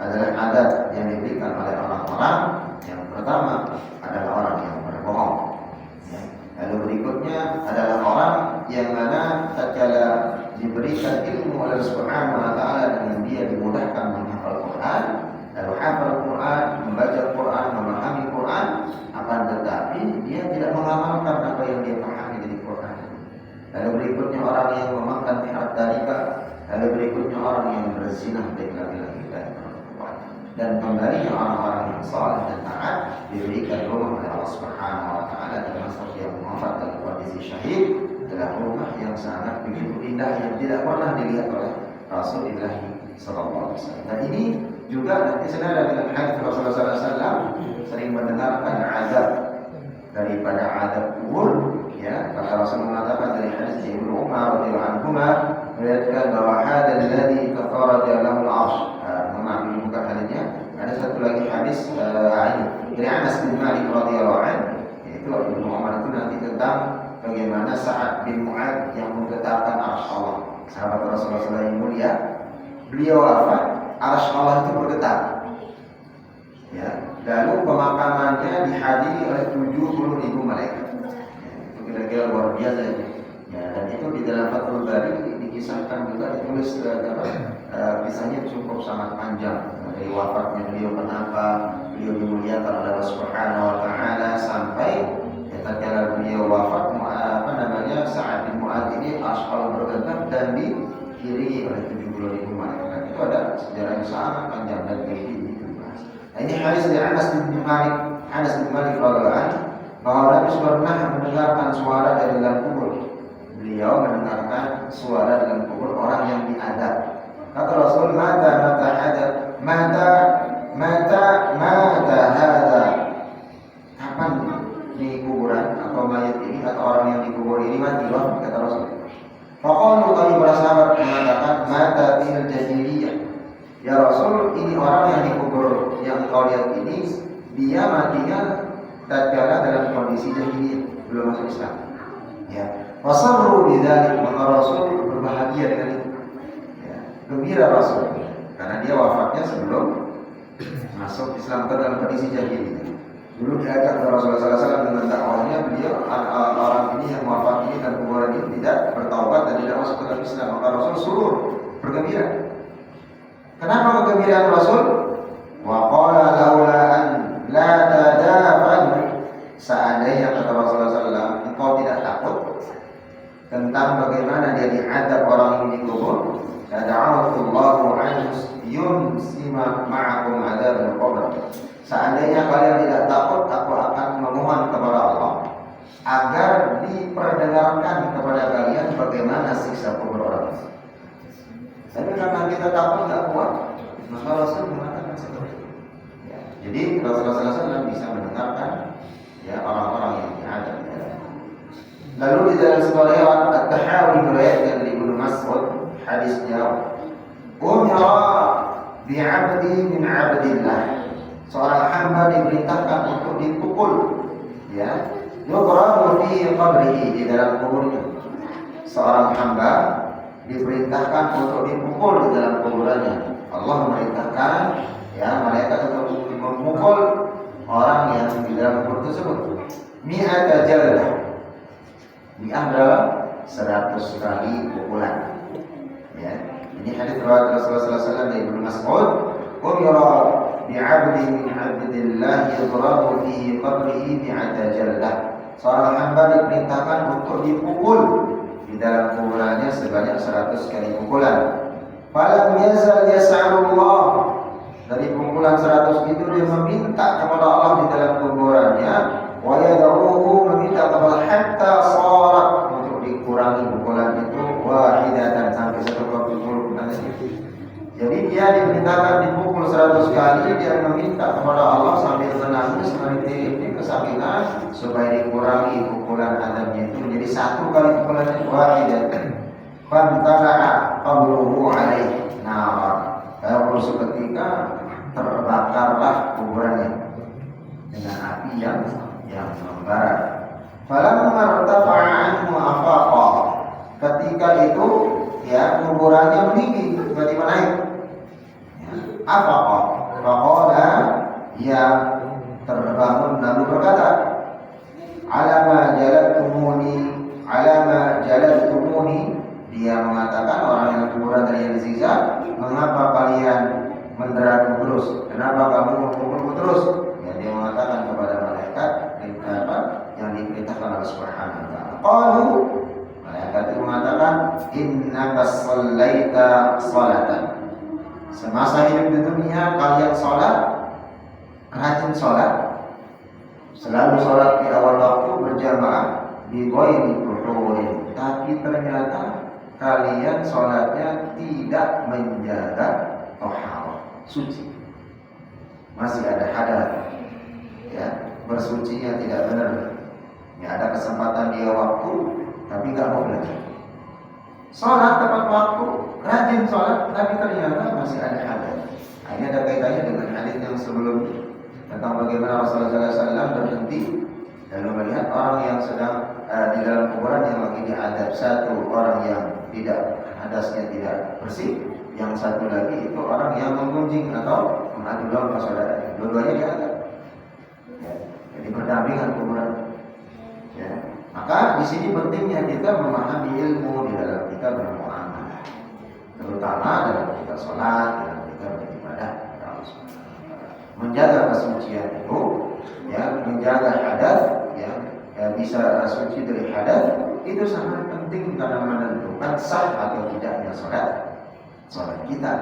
adalah adat yang diberikan oleh orang-orang. Yang pertama adalah orang yang berbohong. Lalu berikutnya adalah orang yang mana tatkala diberikan ilmu oleh Subhanahu wa taala dengan dia dimudahkan menghafal Quran, lalu hafal Quran, membaca Quran, memahami Quran, akan tetapi dia tidak mengamalkan apa yang dia pahami dari Quran. Lalu berikutnya orang yang memakan harta riba, lalu berikutnya orang yang berzina baik laki-laki dan perempuan. Dan kembalinya orang-orang yang saleh dan taat diberikan rumah oleh Allah Subhanahu wa taala, termasuk yang wafat dalam kondisi syahid adalah rumah yang sangat begitu indah yang tidak pernah dilihat oleh Rasulullah sallallahu alaihi wasallam. Dan ini juga nanti senada dengan hadis Rasulullah sallallahu alaihi wasallam sering mendengarkan azab daripada azab kubur, ya. Kata Rasul mengatakan dari hadis Ibnu Umar radhiyallahu anhu meriwayatkan bahwa hadzal ladzi tafaraja lahu al-'arsy. Mengambil bukan hadisnya, ada satu lagi hadis dari Anas bin Malik radhiyallahu anhu, yaitu Ibnu Umar itu nanti tentang bagaimana Sa'ad bin Mu'adz yang menggetarkan arsy Allah. Sahabat Rasulullah SAW yang mulia, beliau wafat, arsy Allah itu bergetar. Ya, lalu pemakamannya dihadiri oleh 70.000 malaikat. Ya, itu kira-kira menulis kisahnya cukup sangat panjang dari wafatnya beliau, kenapa beliau dimuliakan oleh Allah Subhanahu wa taala sampai tatkala beliau wafat Sa'ad bin Mu'adz ini aspal bergerak dan diiringi oleh 70.000 malaikat. Itu ada sejarah yang sangat panjang dan ini dibahas. Nah, ini hadis dari Anas bin Malik radhiyallahu anhu bahwa Nabi pernah mendengarkan suara dari dalam kubur. Beliau mendengarkan suara dalam kubur orang yang diadab. Kata Rasul, mata hada. Kapan di kuburan atau mayat ini atau orang yang dikubur ini mati, loh, kata Rasul. Faqalu, kami para sahabat mengatakan, mata fil jahiliyah. Ya Rasul, ini orang yang dikubur yang kau lihat ini, dia matinya tatkala dalam kondisi jahiliyah, belum masuk Islam. Ya. Wasarru bidzalik, maka Rasul berbahagia dengan itu. Ya. Gembira Rasul karena dia wafatnya sebelum masuk Islam ke dalam kondisi jahiliyah. Dulu diajak oleh Rasulullah SAW dengan dakwahnya, beliau orang ini yang wafat ini dan kuburan ini tidak bertaubat dan tidak masuk ke dalam Islam. Maka Rasul suruh bergembira. Kenapa kegembiraan Rasul? Wa qala laula an la tadafan, seandainya kata Rasulullah SAW engkau tidak takut tentang bagaimana dia diadab orang ini dikubur, la da'awatullahu an yunsima ma'akum adzabal qabr. Seandainya kalian tidak takut, aku akan memohon kepada Allah agar diperdengarkan kepada kalian bagaimana siksa kubur orang. Tapi karena kita takut tidak kuat, maka Rasul mengatakan seperti itu. Ya, jadi Rasulullah SAW bisa mendengarkan ya orang-orang yang diadab. Ya. Lalu di dalam sebuah riwayat At-Tahawi meriwayatkan dari Ibnu Mas'ud hadisnya, umira bi'abdi min 'abdillah. Seorang hamba diperintahkan untuk dipukul, ya, yuqrabu fi qabrihi, di dalam kuburnya. Seorang hamba diperintahkan untuk dipukul di dalam kuburannya. Allah memerintahkan ya malaikat untuk memukul orang yang di dalam kubur tersebut. Mi'ata jaldah. Mi'ah adalah 100 kali pukulan. Ya. Ini hadis riwayat Rasulullah SAW dari Ibnu Mas'ud. Umira bi'abdi min 'abdillah yudrabu fi qabrihi bi'ata jaldah. Seorang hamba diperintahkan untuk dipukul di dalam kuburannya sebanyak 100 kali pukulan. Falam yazal yas'alullah. Dari pukulan 100 itu dia meminta kepada Allah di dalam kuburannya, wa yad'uhu, meminta kepada hatta sharat, untuk dikurangi pukulan itu wahidatan, sampai satu kali pukulan itu. Jadi dia diperintahkan dipukul 100 kali, dia meminta kepada Allah sambil menangis menitip kesakitan supaya dikurangi pukulan adabnya itu menjadi 1 kali pukulan itu wahidatan. Fantala'a qabruhu alaihi nar. Lalu seketika terbakarlah kuburannya dengan api yang membara. Falamma irtafa'a anhu afaqa. Ketika itu ya kuburannya meninggi, tiba-tiba naik. Afaqa. Faqala, ya terbangun lalu berkata, alama jaladtumuni. Dia mengatakan, orang yang kuburan dari yang zigzag, mengapa kalian menderatku terus? Kenapa kamu mempukulku terus? Ya, dia mengatakan kepada malaikat yang diperintahkan oleh Subhanahu wa ta'ala. Qalu, malaikat itu mengatakan, innaka shallaita sholatan. Semasa hidup di dunia kalian sholat, rajin sholat, selalu sholat di awal waktu berjamaah, di ghairi fuhurin. Tapi ternyata kalian sholatnya tidak menjaga thaharah, suci, masih ada hadas, ya, bersucinya tidak benar. Ya, ada kesempatan dia waktu, tapi nggak mau belajar. Sholat tepat waktu, rajin sholat, tapi ternyata masih ada hadas. Ini ada kaitannya dengan hadis yang sebelumnya tentang bagaimana Rasulullah SAW berhenti dan melihat orang yang sedang di dalam kuburan yang lagi diadab. Satu orang yang tidak hadasnya tidak bersih, yang satu lagi itu orang yang menggunjing atau mengadu domba saudaranya. Dua-duanya diadab. Ya, jadi berdampingan kuburan. Ya. Maka di sini pentingnya kita memahami ilmu di dalam kita bermuamalah. terutama dalam kita sholat, dalam kita beribadah kepada Allah Subhanahu wa Ta'ala. Menjaga kesucian itu, ya, menjaga hadas, ya, bisa suci dari hadas itu sangat penting karena menentukan sah atau tidaknya sholat kita.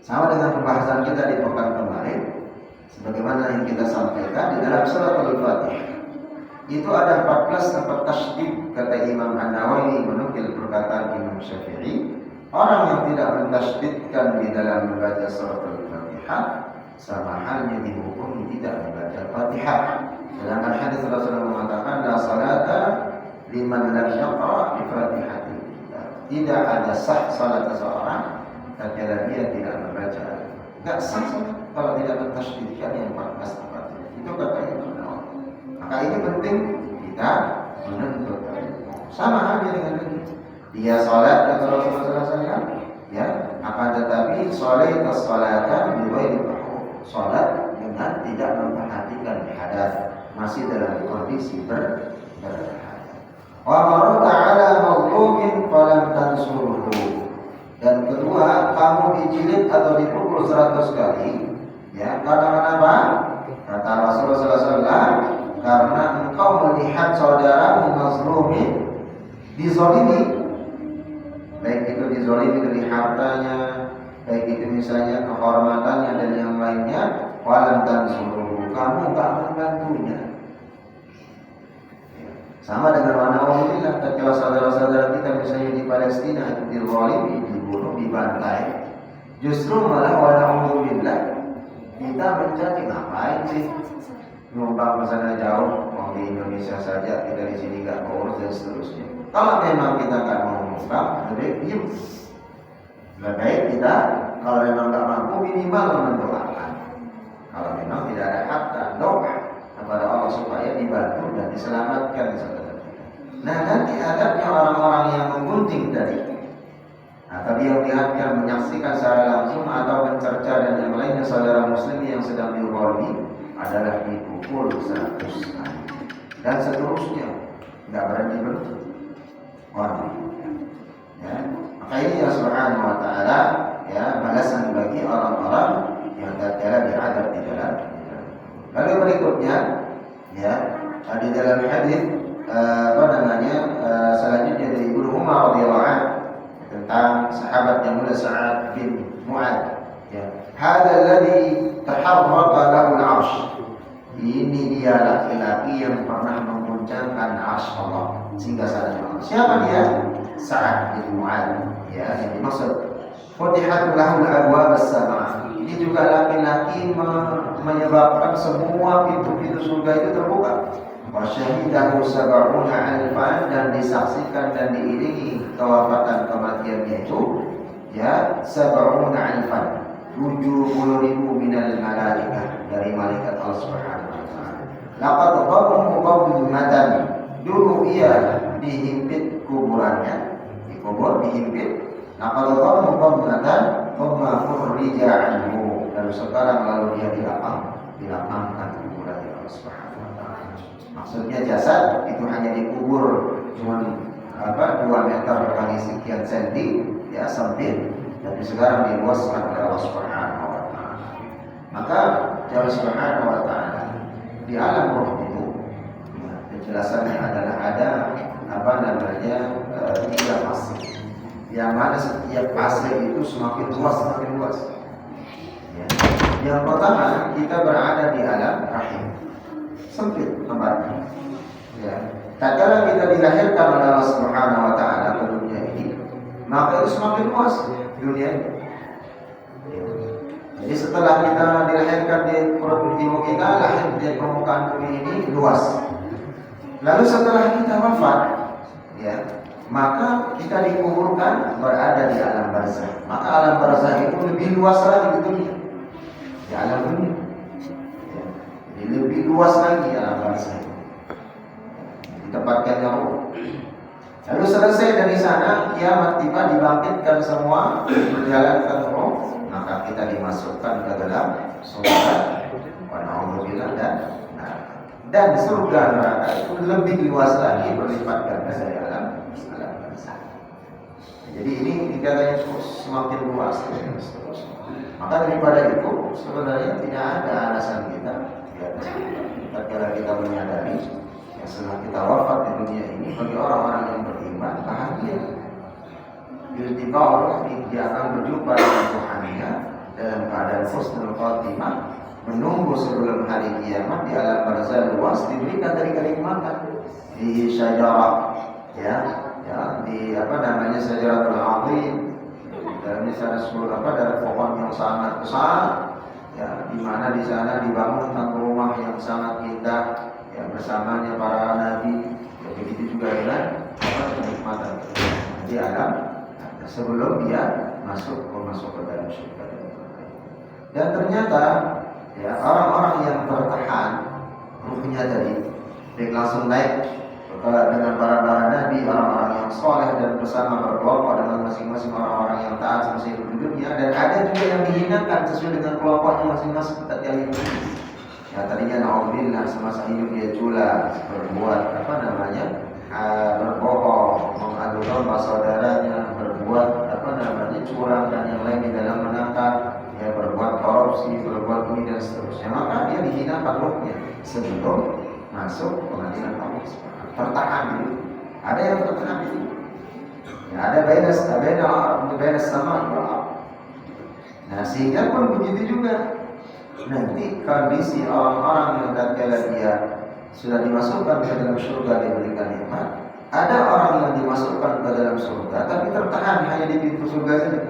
Sama dengan pembahasan kita di pekan kemarin, sebagaimana yang kita sampaikan di dalam surat Al-Fatihah. Itu ada 14 tempat tasydid, kata Imam An-Nawawi menukil perkataan Imam Syafi'i. Orang yang tidak mentasydidkan di dalam membaca surat Al-Fatihah sama halnya dihukum tidak membaca Fatihah. Sedangkan hadis Rasulullah mengatakan la salata liman lam yaqra bi Fatihatil Kitab. Tidak ada sah salat seseorang tatkala dia tidak membaca. Enggak sah kalau tidak mentasydidkan yang 14 tempat. Itu kata Imam Nawawi. Maka ini penting kita menuntut ilmu. Sama halnya dengan ini. Dia salat kata Rasulullah SAW, ya, akan tetapi salat as-salatan bi ghairi tahur. Salat dengan tidak memperhatikan hadas, masih dalam kondisi berhadas. Wa marata ala mawqumin falam tansuruhu. Dan kedua, kamu dijilid atau dipukul 100 kali, ya, karena kenapa? Kata Rasulullah SAW, karena engkau melihat saudaramu mazlumin, dizalimi, baik itu dizalimi dari hartanya, baik itu misalnya kehormatannya dan yang lainnya, walam tansuruhu, kamu tak membantunya. Sama dengan Alhamdulillah ketika saudara-saudara kita misalnya di Palestina itu dizalimi, dibunuh, dibantai, justru malah Alhamdulillah kita mencaci, ngapain sih nyumbang ke sana jauh, mau di Indonesia saja, kita di sini nggak ngurus dan seterusnya. Kalau memang kita nggak mau nyumbang, lebih diem. Lebih baik kita kalau memang nggak mampu minimal mendoakan. Kalau memang tidak ada harta, doa kepada Allah supaya dibantu dan diselamatkan saudara kita. Nah, nanti adabnya orang-orang yang menggunting tadi, atau yang lihatkan menyaksikan secara langsung atau mencerca dan yang lainnya saudara muslim yang sedang dizalimi adalah dipukul 100 kali dan seterusnya, nggak berhenti orang. Ya, maka ini ya Subhanahu wa Ta'ala, ya, balasan bagi orang-orang yang tatkala diadab di dalam. Lalu berikutnya, ya, di dalam hadis selanjutnya dari Ibnu Umar radhiyallahu anhu tentang sahabat yang mulia Sa'ad bin Mu'adz, ya, hadza alladhi taharraka lahu al-'arsy. Ini dia laki-laki yang pernah mengguncangkan 'arsy Allah sehingga saat Allah. Siapa dia? Sa'ad bin Mu'adz, ya, yang dimaksud futihat lahu al-abwab as-sab'ah. Ini juga laki-laki menyebabkan semua pintu-pintu surga itu terbuka. Wa syahidahu sab'una alfan, dan disaksikan dan diiringi kewafatan kematiannya itu, ya, sab'una alfan, 70.000 minal malaikah, dari malaikat Allah Subhanahu wa Ta'ala. Laqad qawmu matan, dulu ia dihimpit kuburannya, dikubur, dihimpit. Laqad qawmu matan thumma furrija anhu, lalu sekarang lalu dia dilapangkan kuburannya Allah Subhanahu wa Ta'ala. Maksudnya jasad itu hanya dikubur cuma 2 meter kali sekian senti, ya, sempit, tapi sekarang diluaskan oleh Allah Subhanahu wa Ta'ala. Maka Allah Subhanahu wa Ta'ala di alam roh itu, ya, penjelasannya adalah ada 3 fase, yang mana setiap fase itu semakin luas, ya. Yang pertama, kita berada di alam rahim, sempit tempatnya, ya. Tatkala kita dilahirkan oleh Allah Subhanahu wa Ta'ala ke dunia ini, maka itu semakin luas dunia ini. Jadi setelah kita dilahirkan di perut ibu kita, lahir di permukaan bumi ini luas. Lalu setelah kita wafat, ya, maka kita dikuburkan berada di alam barzakh. Maka alam barzakh itu lebih luas lagi di dunia, di alam dunia, ya. Jadi lebih luas lagi alam barzakh, ditempatkannya ruh. Lalu selesai dari sana, kiamat tiba, dibangkitkan semua, berjalankan roh, maka kita dimasukkan ke dalam surga, walhamdulillah, dan surga neraka itu lebih luas lagi, berlipat ganda dari alam barzakh. Jadi ini dikatanya semakin luas dan seterusnya. Maka daripada itu sebenarnya tidak ada alasan kita di atas kita. Tatkala kita menyadari yang setelah kita wafat di dunia ini bagi orang-orang yang beriman bahagia. Iltiqa dia akan berjumpa dengan Tuhannya dalam keadaan husnul khatimah, menunggu sebelum hari kiamat di alam barzah luas diberikan dari kenikmatan di syajarah ya di syajaratul azim dalam misalnya dari pohon yang sangat besar ya, di mana di sana dibangun satu rumah yang sangat indah ya, bersamanya para nabi ya, begitu juga dengan kenikmatan di alam sebelum dia masuk ke dalam surga. Dan ternyata ya orang-orang yang bertahan ruhnya tadi baik langsung naik dengan para nabi, orang-orang yang soleh dan bersama berkelompok dengan masing-masing orang-orang yang taat semasa hidup di dunia. Dan ada juga yang dihinakan sesuai dengan kelompoknya masing-masing ketika hidup. Ya tadinya na'udzubillah semasa hidup dia cula berbuat berbohong, mengadu domba saudaranya, berbuat curang dan yang lain di dalam menangkap, ya berbuat korupsi, berbuat ini dan seterusnya. Maka dia dihinakan rohnya sebelum masuk pengadilan Allah. Tertahan dulu. Ada yang tertahan dulu. Ya, ada bainas sama Allah. Nah, sehingga pun begitu juga. Nanti kondisi orang-orang yang tatkala dia sudah dimasukkan ke dalam surga diberikan nikmat, ada orang yang dimasukkan ke dalam surga tapi tertahan hanya di pintu surga saja,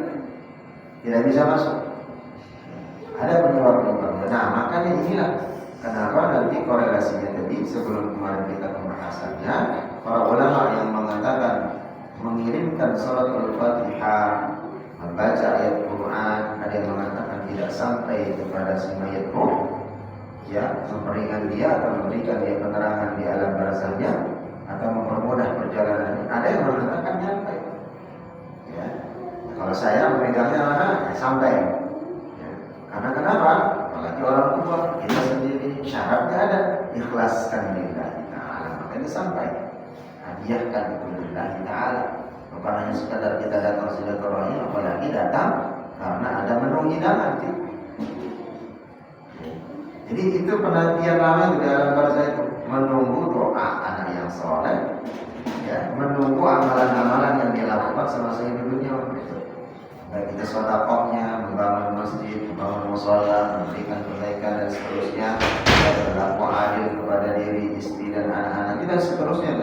tidak bisa masuk. Ada penyebab-penyebabnya. Nah, makanya inilah kenapa nanti korelasinya tadi sebelum kemarin kita pembahasannya, para ulama yang mengatakan mengirimkan surat Al-Fatihah, membaca ayat Quran, ada yang mengatakan tidak sampai kepada si mayat roh, ya memperingan dia atau memberikan dia penerangan di alam barzahnya atau mempermudah perjalanannya. Ada yang mengatakan nyampai. Ya. Kalau saya memegangnya mana? Ya, sampai. Ya. Karena kenapa? Apalagi orang tua, kita sendiri syaratnya ada ikhlaskan lillahi ta'ala, makanya sampai hadiahkan itu lillahi ta'ala. Bukan hanya sekadar kita datang silaturahmi, apalagi datang karena ada menu hidangan. Jadi itu penantian lama di dalam barzah itu, menunggu doa anak yang soleh, ya, menunggu amalan-amalan yang dilakukan semasa hidup dunia. Baik itu sedekahnya, membangun masjid, membangun mushola, memberikan kebaikan dan seterusnya, berlaku adil kepada diri, istri dan anak-anak, dan seterusnya.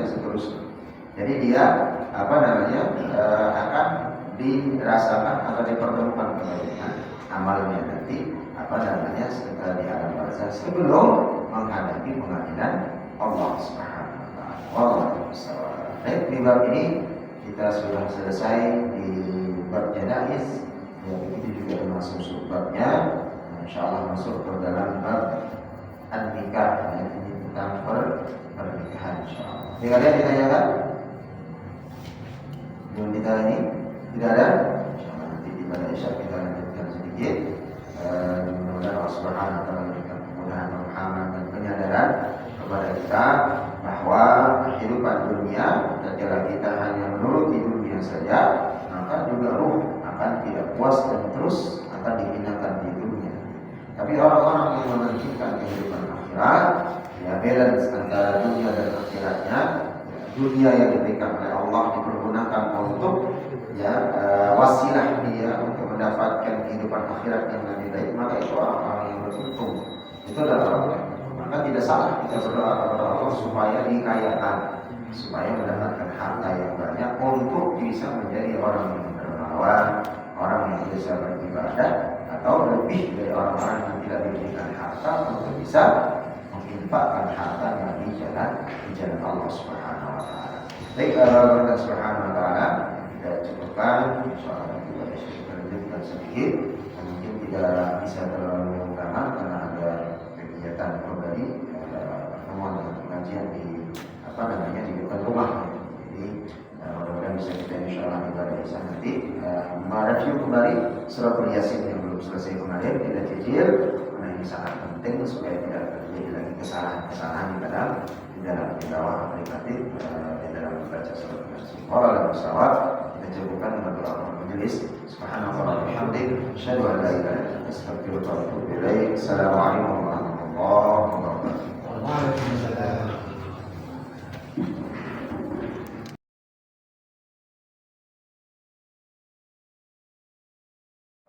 Jadi dia akan dirasakan atau dipertemukan kebaikan amalnya nanti setelah di alam barzah sebelum menghadapi pengadilan Allah Subhanahu wa taala. Wallahu a'lam. Baik, di bab ini kita sudah selesai di bab janaiz. Ya, begitu juga termasuk subbabnya. Insyaallah masuk ke dalam bab an-nikah, ini tentang pernikahan insyaallah. Jika ada yang ditanyakan? Belum kita ini? Tidak ada? Insyaallah nanti di pada isya kita lanjutkan sedikit. Mudah-mudahan Allah Subhanahu wa taala memberikan kemudahan, pemahaman dan penyadaran kepada kita bahwa kehidupan dunia, tatkala kita hanya menuruti dunia saja, maka juga ruh akan tidak puas dan terus akan dihinakan di dunia. Tapi orang-orang yang mementingkan kehidupan akhirat, ya balance antara dunia dan akhiratnya, dunia yang diberikan oleh Allah dipergunakan untuk wasilah dia untuk mendapatkan kehidupan akhirat yang lebih baik, maka itu orang-orang yang beruntung. Itu adalah orang. Maka tidak salah kita berdoa kepada Allah supaya dikayakan, supaya mendapatkan harta yang banyak untuk bisa menjadi orang yang dermawan, orang yang bisa beribadah, atau lebih dari orang-orang yang tidak diberikan harta untuk bisa menginfakkan hartanya di jalan Allah Subhanahu wa taala. Baik, Allah Subhanahu wa taala kita cukupkan, insyaallah kita bisa lanjutkan sedikit. Mungkin tidak bisa terlalu lama karena ada kegiatan pribadi, pertemuan dan pengajian di di depan rumah. Jadi mudah-mudahan bisa kita insyaallah ibadah bisa nanti mereview kembali surat Yasin yang belum selesai kemarin, kita cicil karena ini sangat penting supaya tidak terjadi lagi kesalahan-kesalahan di dalam tilawah aplikatif di dalam membaca surat Yasin. Wallahu a'lam bishawab. Kita disebutkan dengan doa majelis. Subhanallah wa bihamdihi, asyhadu an la ilaha illa anta, astaghfiruka wa atubu ilaik. Assalamualaikum warahmatullahi wabarakatuh. Waalaikumsalam.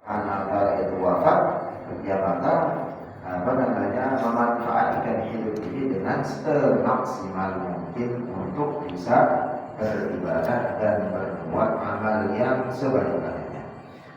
Antara itu wafat, ya maka memanfaatkan hidup ini dengan semaksimal mungkin untuk bisa beribadah dan berbuat amal yang sebaik-baiknya.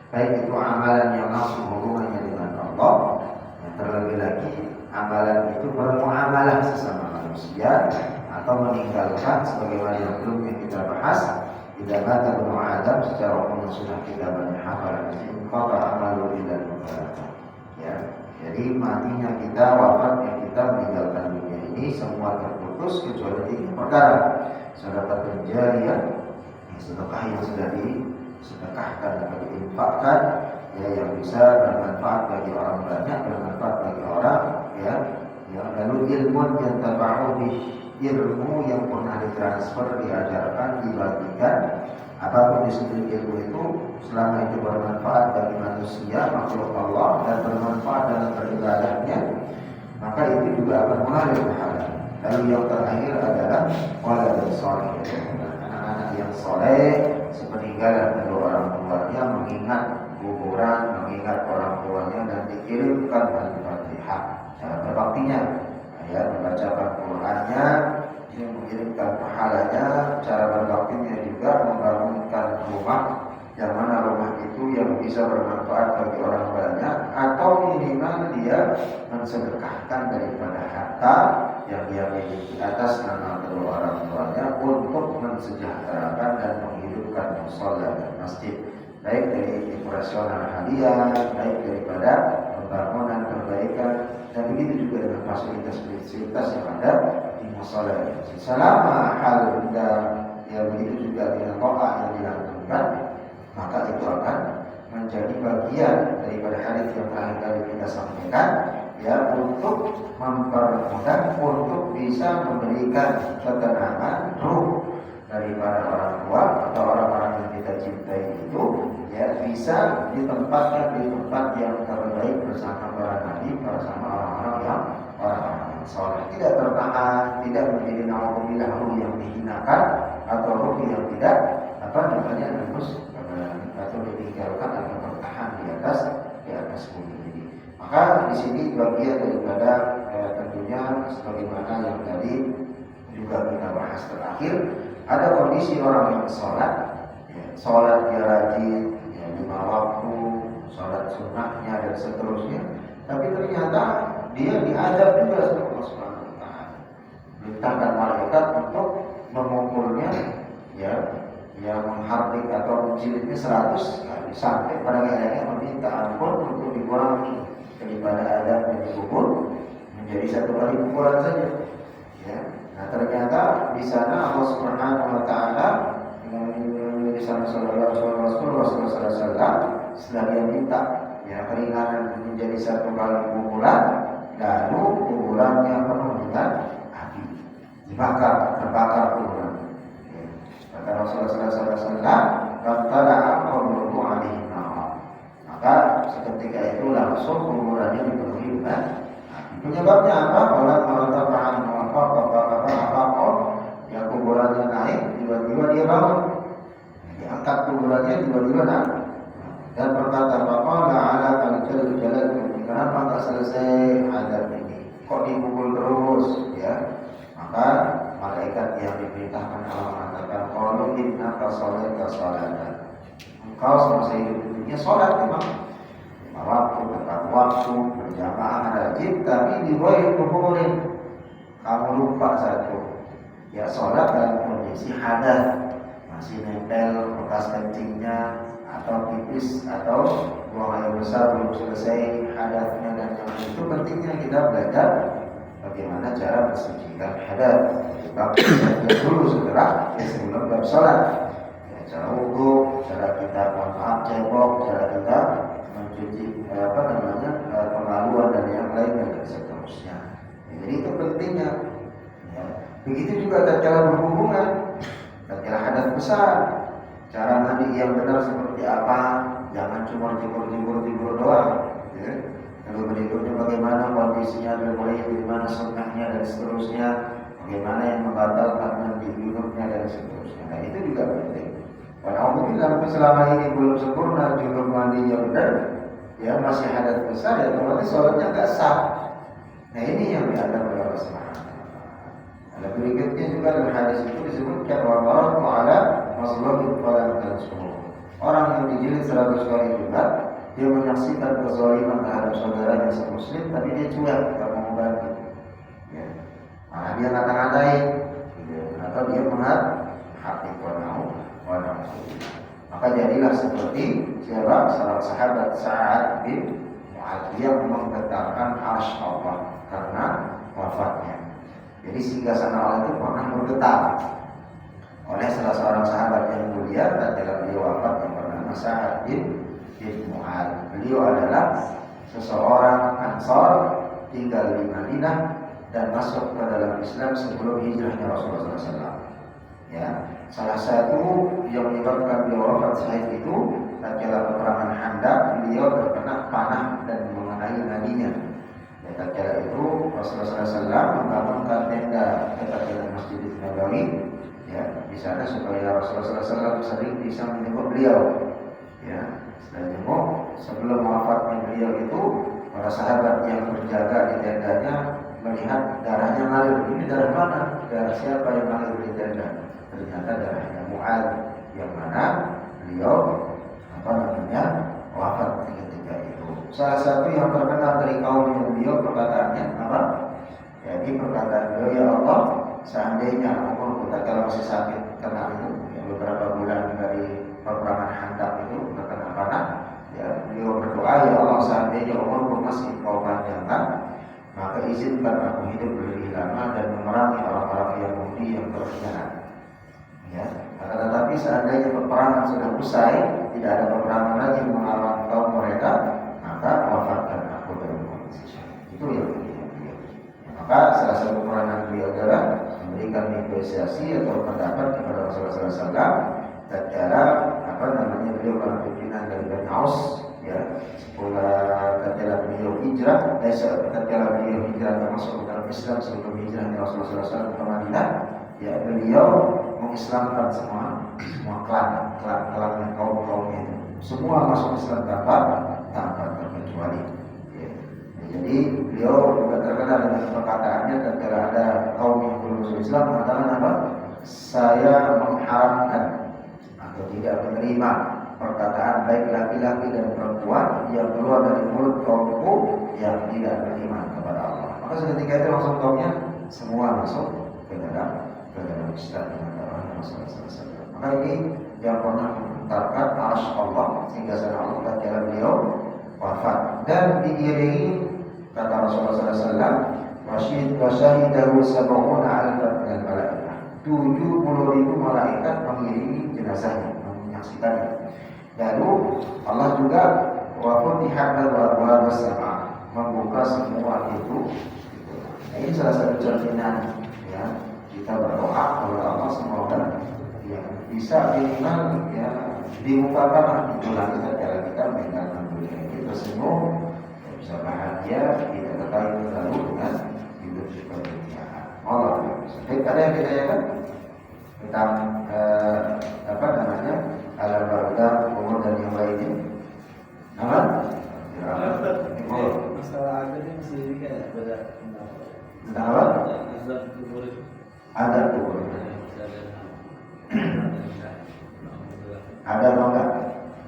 Baik itu amalan yang langsung hubungannya dengan Allah, yang terlebih lagi amalan itu bermuamalah sesama manusia, atau meninggalkan sebagaimana yang belum kita bahas. Tidak kata Ibnu Adam secara umum sudah kita banyak hafalan kata amalu dan mubarakah. Ya, jadi matinya kita, wafatnya kita, meninggalkan dunia ini semua terputus kecuali 3 perkara. Sedekah jariyah, sedekah yang sudah disedekahkan atau diinfakkan, ya, yang bisa bermanfaat bagi orang banyak, bermanfaat bagi orang, ya. Lalu ilmu yang tabahu ilmu yang pernah ditransfer, diajarkan, dibagikan, apapun disebut ilmu itu, selama itu bermanfaat bagi manusia, makhluk Allah, dan bermanfaat dalam beribadahnya, maka itu juga akan mengalir pahala. Lalu yang terakhir adalah waladun sholih, anak-anak yang soleh, sepeninggalan kedua orang tuanya, mengingat kuburan, mengingat orang tuanya, dan dikirimkan Al-Fatihah. Cara berbaktinya, ya, membacakan Qurannya, mengirimkan pahalanya. Cara berbaktinya juga membangunkan rumah, yang mana rumah itu yang bisa bermanfaat bagi orang banyak, atau minimal dia mensedekahkan daripada harta yang dia miliki atas nama kedua orang tuanya untuk mensejahterakan dan menghidupkan mushola dan masjid, baik dari operasional hadiah, baik daripada pembangunan perbaikan, dan begitu juga dengan fasilitas-fasilitas yang ada di mushola. Selama hal benda yang begitu juga dengan doa yang dilakukan, maka itu akan menjadi bagian daripada hadis yang terakhir kali kita sampaikan, ya, untuk mempermudah, untuk bisa memberikan ketenangan ruh daripada orang tua atau orang-orang yang kita cintai itu, ya, bisa ditempatkan di tempat yang terbaik bersama para nabi, bersama orang-orang yang soleh, tidak tertahan, tidak menjadi naudzubillah ruh yang dihinakan atau ruh yang tidak harus atau ditinggalkan atau bertahan di atas bumi ini. Maka di sini bagian daripada tentunya sebagaimana yang tadi juga kita bahas terakhir, ada kondisi orang yang sholat, ya, sholat dia rajin, ya, 5 waktu, sholat sunnahnya dan seterusnya, tapi ternyata dia diadab juga sama Allah Subhanahu wa Ta'ala. Perintahkan malaikat untuk memukulnya, ya, yang menghardik atau menjilidnya 100 kali, sampai pada akhirnya meminta ampun untuk dikurangi daripada adab yang dikubur menjadi 1 kali pukulan saja. Ya. Nah, ternyata di sana Allah Subhanahu wa Ta'ala di sana Rasulullah setelah dia minta, ya, keringanan menjadi 1 kali pukulan, lalu kuburannya penuh dengan api, terbakar kuburan. Kata Rasulullah SAW, maka seketika itu langsung kuburannya dipenuhi dengan api. Penyebabnya apa? Ya, kuburannya naik, tiba-tiba dia bangun, diangkat kuburannya, tiba-tiba naik, dan berkata, kenapa tak selesai adab ini? Kok dipukul terus? Ya, maka malaikat yang diperintahkan Allah mengatakan, qalu innaka sholaita sholatan. Engkau semasa hidup dunia sholat memang 5 waktu, tepat waktu, berjamaah, rajin, tapi di bawah kuburin kamu lupa satu, ya, sholat dalam kondisi hadas, masih nempel bekas kencingnya atau pipis atau buang air besar belum selesai hadasnya, dan yang itu pentingnya kita belajar bagaimana cara mensucikan hadas. Dulu setelah, ya, sebelum bersolat, ya, cara wudhu, cara kita cebok, cara kita mencuci pengaluan dan yang lain dan seterusnya. Ya, jadi itu pentingnya. Ya. Begitu juga tatkala berhubungan, tatkala hadas besar, cara mandi yang benar seperti apa, jangan cuma jemur doang. Ya. Lalu berikutnya bagaimana kondisinya, mulai dari mana sunnahnya dan seterusnya, bagaimana yang membatalkan mandi junubnya dan seterusnya. Nah itu juga penting. Alhamdulillah selama ini belum sempurna junub mandinya benar, ya masih hadas besar, ya otomatis sholatnya nggak sah. Nah ini yang dianggap oleh Rasulullah. Ada berikutnya juga dalam hadis itu disebutkan wa ala maslahin falam tansuh. Orang yang dijilid 100 kali juga, dia menyaksikan kezaliman terhadap saudaranya semuslim, tapi dia cuek, tidak mau membantu. Ya. Malah dia ngata-ngatain, atau dia menghakimi orang. Maka jadilah seperti siapa? Salah sahabat Sa'ad bin Mu'adz yang menggetarkan arsy Allah karena wafatnya. Jadi singgasana Allah itu pernah bergetar oleh salah seorang sahabat yang mulia tatkala beliau wafat yang bernama Sa'ad bin Mu'adz. Beliau adalah seseorang Ansor, tinggal di Madinah dan masuk ke dalam Islam sebelum hijrahnya Rasulullah SAW. Ya, salah satu yang menyebabkan beliau wafat syahid itu tatkala peperangan Khandaq, beliau terkena panah dan mengenai nadinya. Ya, tatkala itu Rasulullah SAW membangunkan tenda dekat dengan Masjid Nabawi, ya, di sana supaya Rasulullah SAW sering bisa menjenguk beliau. Ya, dan jenguk sebelum wafatnya beliau itu, para sahabat yang berjaga di tendanya melihat darahnya ngalir. Ini darah mana? Darah siapa yang ngalir di tenda? Ternyata darahnya Mu'adz yang mana beliau wafat ketika itu. Salah satu yang terkenal dari kaum beliau perkataannya apa? Jadi perkataan beliau, ya Allah, seandainya umur kita kalau masih sakit kena itu, ya, beberapa bulan dari peperangan Khandaq itu terkena panah, ya, beliau berdoa, ya Allah, seandainya umurku masih kau panjangkan, maka izinkan aku hidup lebih lama dan memerangi orang-orang Yahudi yang berkhianat. Ya, tetapi seandainya peperangan sudah usai, tidak ada peperangan lagi melawan kaum mereka, maka wafatkan aku dalam kondisi syahid. Itu yang beliau. Maka salah satu peranan beliau adalah memberikan negosiasi atau pendapat kepada Rasulullah SAW. Tatkala beliau adalah pimpinan dari Bani Aus, ya, tatkala beliau hijrah, tatkala beliau hijrah termasuk dalam Islam sebelum hijrahnya Rasulullah SAW ke Madinah. Ya, beliau mengislamkan semua klan kaum itu. Semua masuk Islam tanpa terkecuali. Ya. Jadi beliau juga terkenal dengan perkataannya tatkala ada kaum yang belum masuk Islam mengatakan apa? Saya mengharamkan atau tidak menerima perkataan baik laki-laki dan perempuan yang keluar dari mulut kaumku yang tidak beriman kepada Allah. Maka seketika itu langsung kaumnya semua masuk ke dalam Islam dengan Rasulullah SAW. Maka ini yang pernah mengungkapkan arsy Allah sehingga sana Allah tatkala beliau wafat dan diiringi kata Rasulullah SAW wasyahidahu sab'una alfan minal malaikah, 70.000 malaikat mengiringi jenazahnya, menyaksikannya. Lalu Allah juga wa futihat abwaabus sama, membuka semua itu. Nah, ini salah satu cerminan, ya, kita berdoa kepada Allah semoga ya bisa minimal ya dibukakan pintu langit tatkala kita meninggalkan dunia ini tersebut, ya, bisa bahagia, tidak terkait terlalu dengan hidup seperti dunia. Allah. Baik, ada yang ditanyakan tentang alam barzakh, umur dan yang lainnya? Aman? Masalah ada yang masih kayak beda tentang apa? Ada kubur. Ada atau enggak?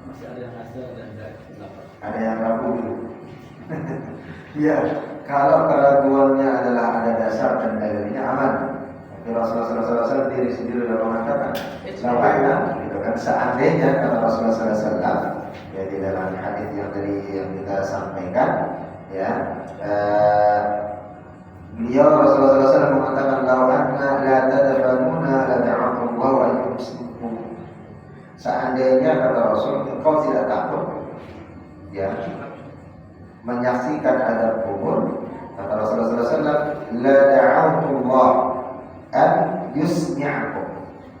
masih ada yang asal dan enggak. Ada yang ragu dulu. Ya, kalau keraguannya adalah ada dasar dan dalilnya aman. Tapi Rasulullah SAW diri sendiri sudah mengatakan, lawannya, gitu kan? Seandainya kata Rasulullah SAW, ya di dalam hadis yang tadi yang kita sampaikan, ya, beliau Rasulullah SAW mengatakan, lawannya la tadfanuna la ta'atullah wa yusmikum. Seandainya kata Rasul, engkau tidak takut, ya, menyaksikan adab kubur, kata Rasulullah SAW, la da'atullah an yusmi'akum.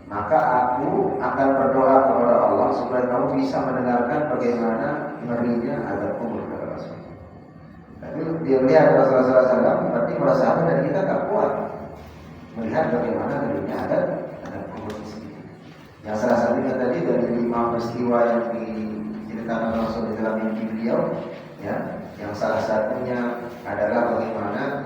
maka aku akan berdoa kepada Allah supaya kamu bisa mendengarkan bagaimana ngerinya azab kubur, kata Rasul. Tapi dia melihat Rasulullah SAW, berarti para sahabat dan kita tak kuat melihat bagaimana ngerinya azab kubur di sini. Yang salah satunya tadi dari 5 peristiwa yang diceritakan Rasul di dalam mimpi beliau, ya, yang salah satunya adalah bagaimana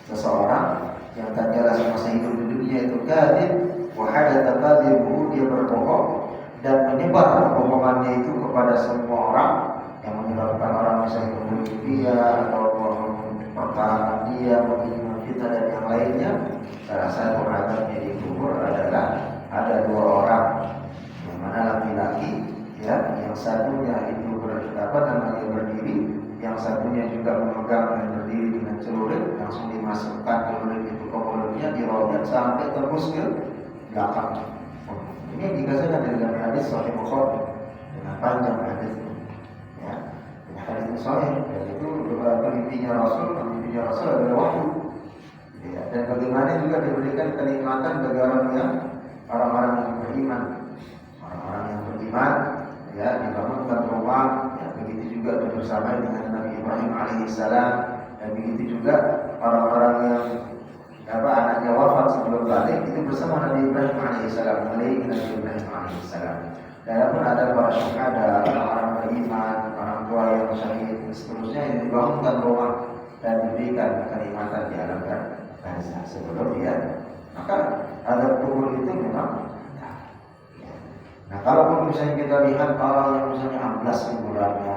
seseorang yang tatkala semasa hidup di dunia itu kadzib, wa hadatha kadzibuhu, dia berbohong dan menyebar kebohongannya itu kepada semua orang, yang menyebabkan orang bisa membunuh dia atau mempertahankan dia, memfitnah dan yang lainnya. Salah satu azabnya di kubur adalah ada 2 orang, yang mana laki-laki, ya, yang satunya itu berdiri, yang satunya juga memegang dan berdiri dengan celurit, langsung dimasukkan celurit itu ke mulutnya, dirobek sampai tembus ke belakang. Ini dikasihkan dari dalam hadis Sahih Bukhari dengan panjang hadis, ya, dengan hadis yang sahih. Dan itu beberapa mimpinya Rasul adalah wahyu, ya. Dan bagaimana juga diberikan kenikmatan bagi orang yang beriman, ya, dibangunkan rumah, ya, begitu juga bersama dengan Nabi Ibrahim alaihissalam, dan begitu juga orang-orang yang anaknya wafat sebelum balik itu bersama Nabi Ibrahim alaihissalam, Dan pun ada para syuhada, orang-orang beriman, orang tua yang syahid, dan seterusnya yang dibangunkan rumah dan diberikan kenikmatan di alam barzakh sebelum dia. Maka azab kubur itu memang. Nah, kalau misalnya kita lihat orang yang misalnya amblas kuburannya,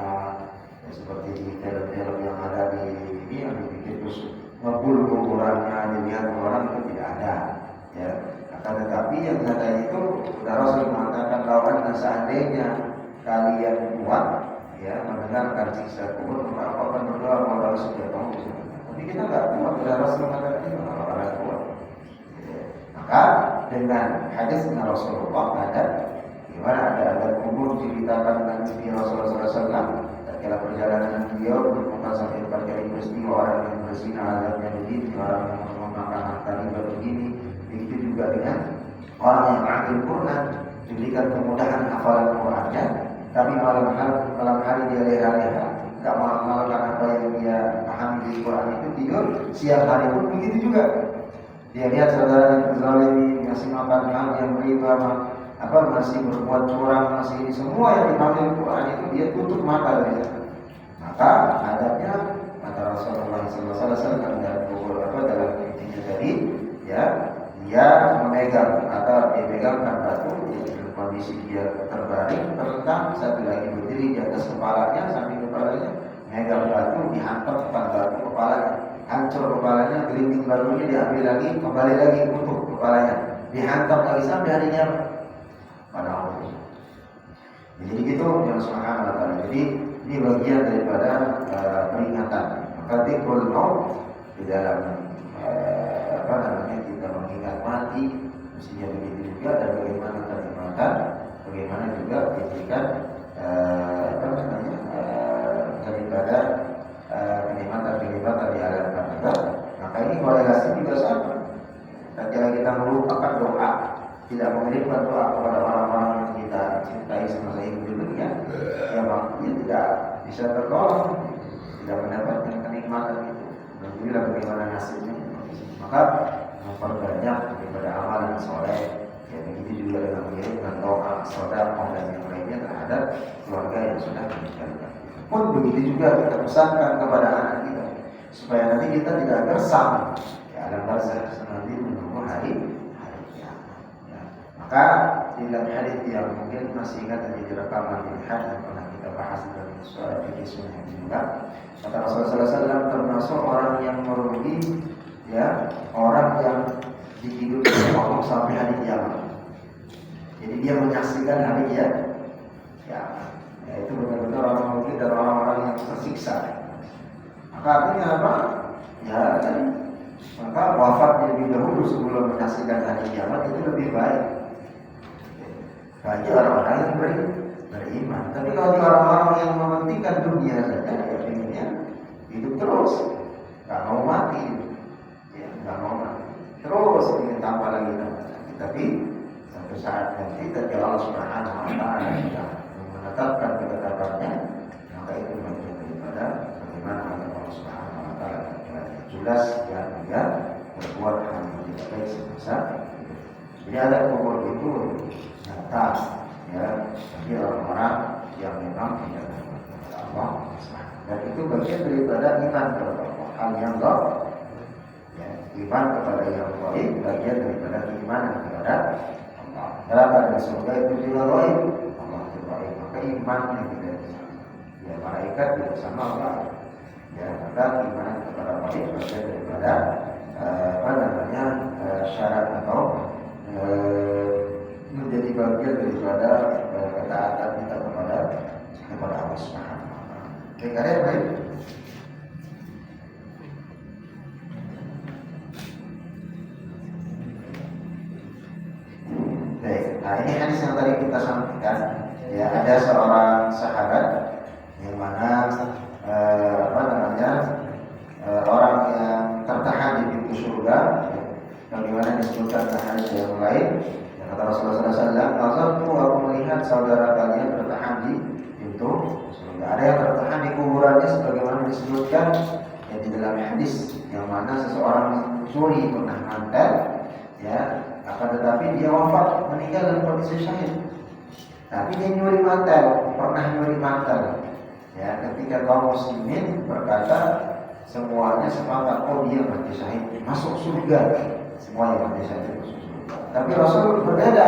ya, seperti di film-film yang ada di ini, yang dibikin terus ngebul kuburannya, dilihat orang itu tidak ada, ya. Akan tetapi yang nyata itu, Rasul mengatakan bahwa seandainya kalian kuat, ya, mendengarkan siksa kubur, maka akan berdoa kepada Allah supaya kamu bisa. Tapi kita nggak kuat, Rasul mengatakan ini orang kuat. Ya. Maka dengan hadis dengan Rasulullah ada dimana ada azab kubur diceritakan dengan Nabi Rasulullah SAW. Tatkala perjalanan beliau berbuka sampai berkali peristiwa orang yang berzina azabnya begini, orang yang memakan harta riba begini. Begitu juga dengan orang yang mengambil Quran, diberikan kemudahan hafalan Qurannya, tapi malam hari dia leha-leha, tidak mengamalkan apa yang dia pahami di Quran itu, tidur. Siang hari pun begitu juga. Dia lihat saudara yang berzalimi, masih makan hal yang riba, masih berbuat curang, masih ini semua yang dipanggil Quran itu dia tutup mata dari sana. Maka adabnya kata Rasulullah SAW dalam intinya tadi, ya, dia memegang atau dia pegangkan batu, dalam kondisi dia terbaring, terlentang, satu lagi berdiri di atas kepalanya, samping kepalanya, megang batu, dihantamkan batu kepalanya, hancur kepalanya, gelinding batunya diambil lagi, kembali lagi utuh kepalanya, dihantam lagi sampai hari kiamat. Pada Allah. Jadi gitu yang subhanahu wa ta'ala. Jadi ini bagian daripada peringatan. Maka timbul maut di dalam kita mengingat mati, mestinya begitu juga, dan bagaimana kenikmatan, bagaimana juga diberikan daripada kenikmatan di alam barzakh. Maka ini korelasi juga sama. Ketika kita melupakan doa, tidak mengirimkan doa kepada orang-orang yang kita cintai semasa hidup di dunia, ya makanya tidak bisa tertolong, tidak mendapatkan kenikmatan itu. Dan inilah bagaimana nasibnya. Maka memperbanyak daripada amalan soleh, ya begitu juga dengan mengirimkan doa, sedekah dan yang lainnya terhadap keluarga yang sudah meninggalkan. Pun begitu juga kita pesankan kepada anak kita supaya nanti kita tidak gersam di alam barzakh, nanti menunggu hari. Maka di dalam hadis yang mungkin masih ingat dan jadi rekaman di hadis yang pernah kita bahas dalam suara fikih sunnah juga, kata Rasulullah SAW termasuk orang yang merugi, ya, orang yang dihidupkan Allah sampai hari kiamat. Jadi dia menyaksikan hari kiamat. Ya, itu benar-benar orang merugi dan orang-orang yang tersiksa. Maka artinya apa? Ya, maka wafat lebih dahulu sebelum menyaksikan hari kiamat itu lebih baik bagi orang-orang yang beriman. Tapi kalau orang-orang yang mementingkan dunia saja, ya inginnya hidup terus, nggak mau mati, ya nggak mau mati, terus ingin tambah lagi. Tapi satu saat nanti ketika Allah Subhanahu wa taala sudah menetapkan ketetapannya, maka itu bagian daripada bagaimana Allah Subhanahu wa taala jelas dan tidak berbuat hal yang tidak baik semasa. Jadi ada kubur itu nyata, ya, bagi orang-orang yang memang tidak kepada Allah, dan itu bagian daripada iman kepada Allah. Hal yang gaib, ya, iman kepada yang gaib bagian daripada keimanan kepada Allah. Dalam keadaan surga itu juga gaib, Allah itu gaib, maka imannya tidak bisa. Ya, malaikat tidak sama Allah. Ya, maka iman kepada gaib bagian daripada syarat atau menjadi bagian daripada ketaatan kita kepada Allah Subhanahu wa taala. Oke, kalian baik? Baik. Nah, ini hadis yang tadi kita sampaikan. Ya, ada seorang sahabat yang mana orang yang tertahan di pintu surga. Bagaimana disebutkan dalam hadis yang lain, yang kata Rasulullah SAW, aku melihat saudara kalian tertahan di pintu surga. Ada yang tertahan di kuburannya, sebagaimana disebutkan ya, di dalam hadis yang mana seseorang mencuri pernah mantel, ya, akan tetapi dia wafat, meninggal dalam kondisi syahid. Tapi dia nyuri mantel, pernah nyuri mantel. Ya, ketika kaum muslimin berkata semuanya sepakat, oh dia mati syahid, masuk surga. Semuanya mati syahid masuk surga. Tapi Rasul berbeda.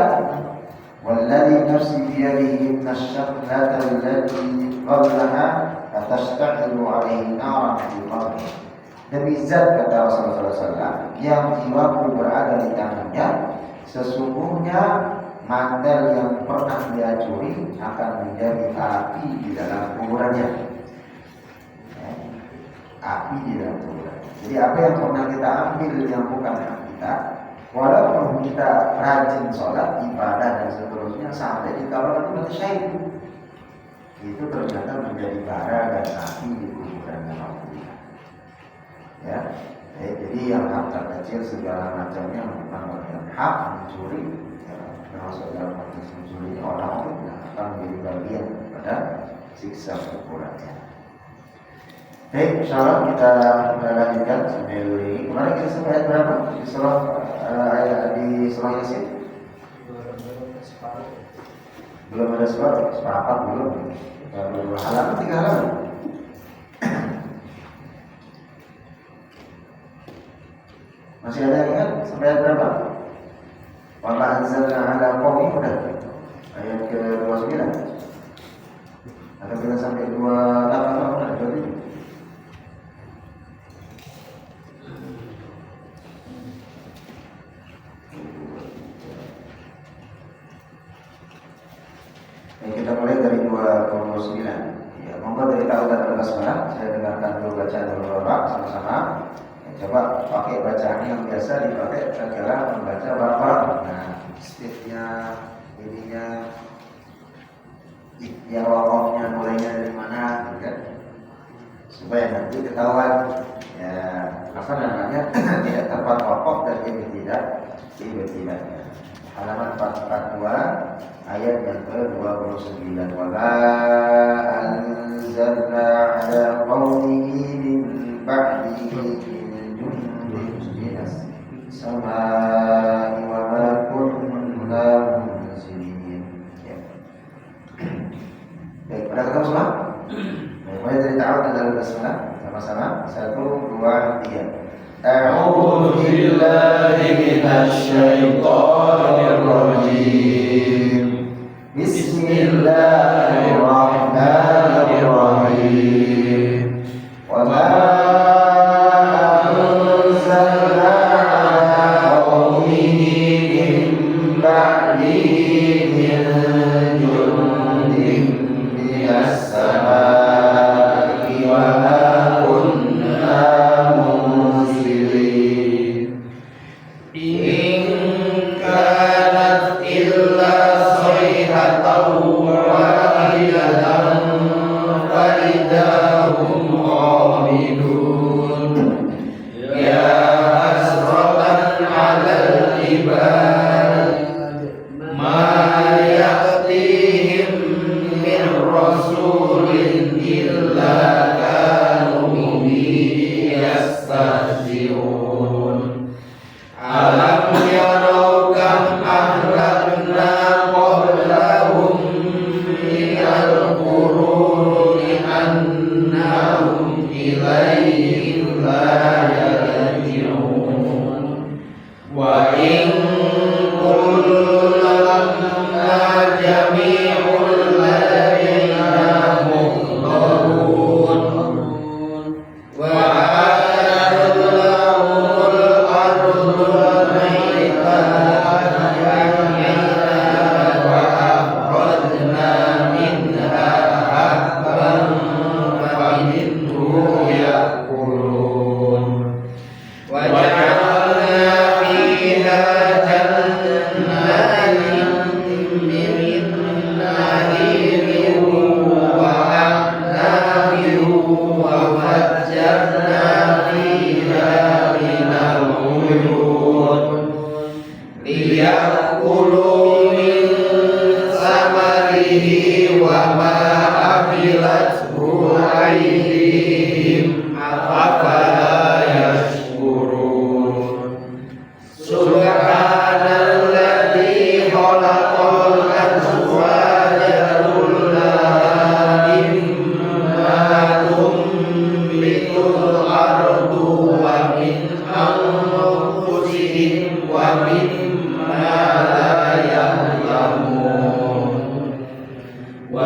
Walladzi nafsi biyadihi innasyaqlata allati qablaha atashta'ilu 'alaihi naran fi qabri. Demi zat, kata Rasulullah SAW, yang jiwaku berada di tangannya, sesungguhnya mantel yang pernah dia curi akan menjadi api di dalam kuburannya. Api di dalam kuburan. Jadi apa yang pernah kita ambil yang bukan hak kita, walaupun kita rajin sholat, ibadah dan seterusnya, sampai di kalangan mati syahid, itu ternyata menjadi bara dan api di kuburan Allah. Ya, jadi yang harta kecil segala macamnya memang yang hak mencuri, ya, termasuk dalam konteks mencuri orang itu akan menjadi bagian pada siksa kuburannya. Baik, insyaallah kita lanjutkan sambil ini. Kemarin kita sampai ayat berapa? Di surah Yasin? Belum ada separuh belum. Baru halaman 3 halaman. Masih ada yang ingat sampai ayat berapa? Wa ma anzalna 'ala qaumi udah. Ayat ke-29. Atau kita sampai 28 berarti. Kita mulai dari 29. Ya, monggo dari Ta'awudzat al-Basmalah. Saya dengarkan dulu bacaan Bapak sama-sama. Ya, coba pakai bacaan yang biasa dipakai tatkala membaca Bapak. Nah, speednya, ininya, ya wakofnya mulainya dari mana, kan? Supaya nanti ketahuan. Ya, apa namanya? Tidak tepat wakof dan tidak. Halaman 442 ayat yang ke-29. Wa ma anzalna 'ala qaumihi min ba'dihi min jundin minas samaa'i wa ma kunna munzilin. Baik, pada ketemu semua? Baik, mulai dari Ta'awudzat al-Basmalah sama-sama. 1, 2, 3. أعوذ بالله من الشيطان الرجيم بسم الله الرحمن الرحيم وما أنزلنا على قومه من بعده من جند من السماء وما كنا ما liyakulu min samarihi wa ma amilathu aydihim afala yashkurun. Subhanalladzi khalaqal azwaja kullaha mimma tunbitul ardu wa min anfusihim wa mimma la ya'lamun. Wa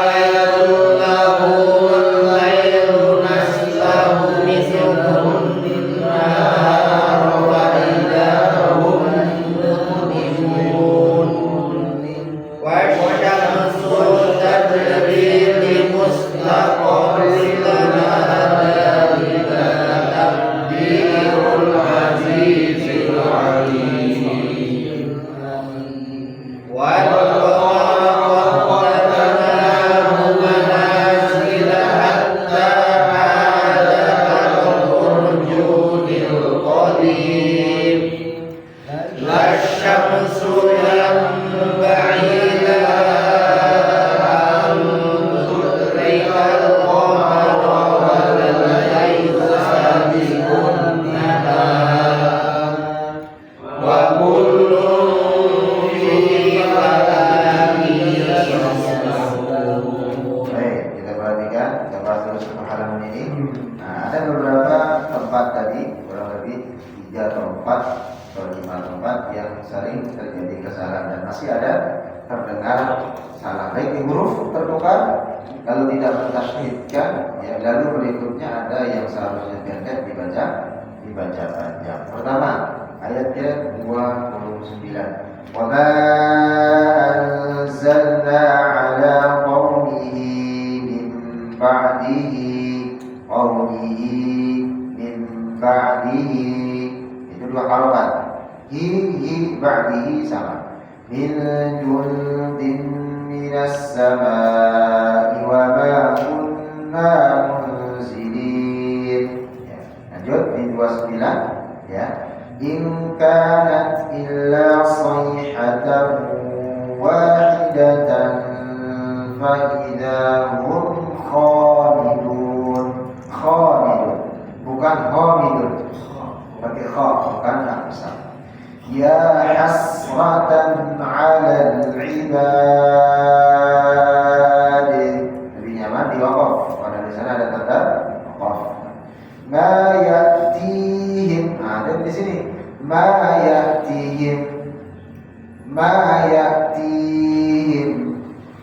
ayatul lahum al-laylu naslahu minhu an-nahar wa idahum mudlimun. Wa syamsu tajri li mustaqarrin laha dzalika taqdirul azizil alim. Wa masih ada terdengar salah, baik di huruf tertukar lalu tidak mentasydidkan, ya, lalu berikutnya ada yang seharusnya pendek dibaca panjang. Pertama ayatnya 29. Wa ma anzalna ala qaumihi min ba'dihi itu dua harokat. Hi ba'dihi sama. Min jundin minas samai wa ma kunna munzilin. Ya, lanjut di 29 ya. In kanat illa sayhatan wahidatan fa idahum khamidun. Khamidun bukan khamidun. Pakai kha bukan aksan. Ya hasratan 'alal 'ibad. Lebih nyaman di waqaf. Pada di sana ada tanda waqaf. Ma ya'tihim. Ada di sini. Ma ya'tihim.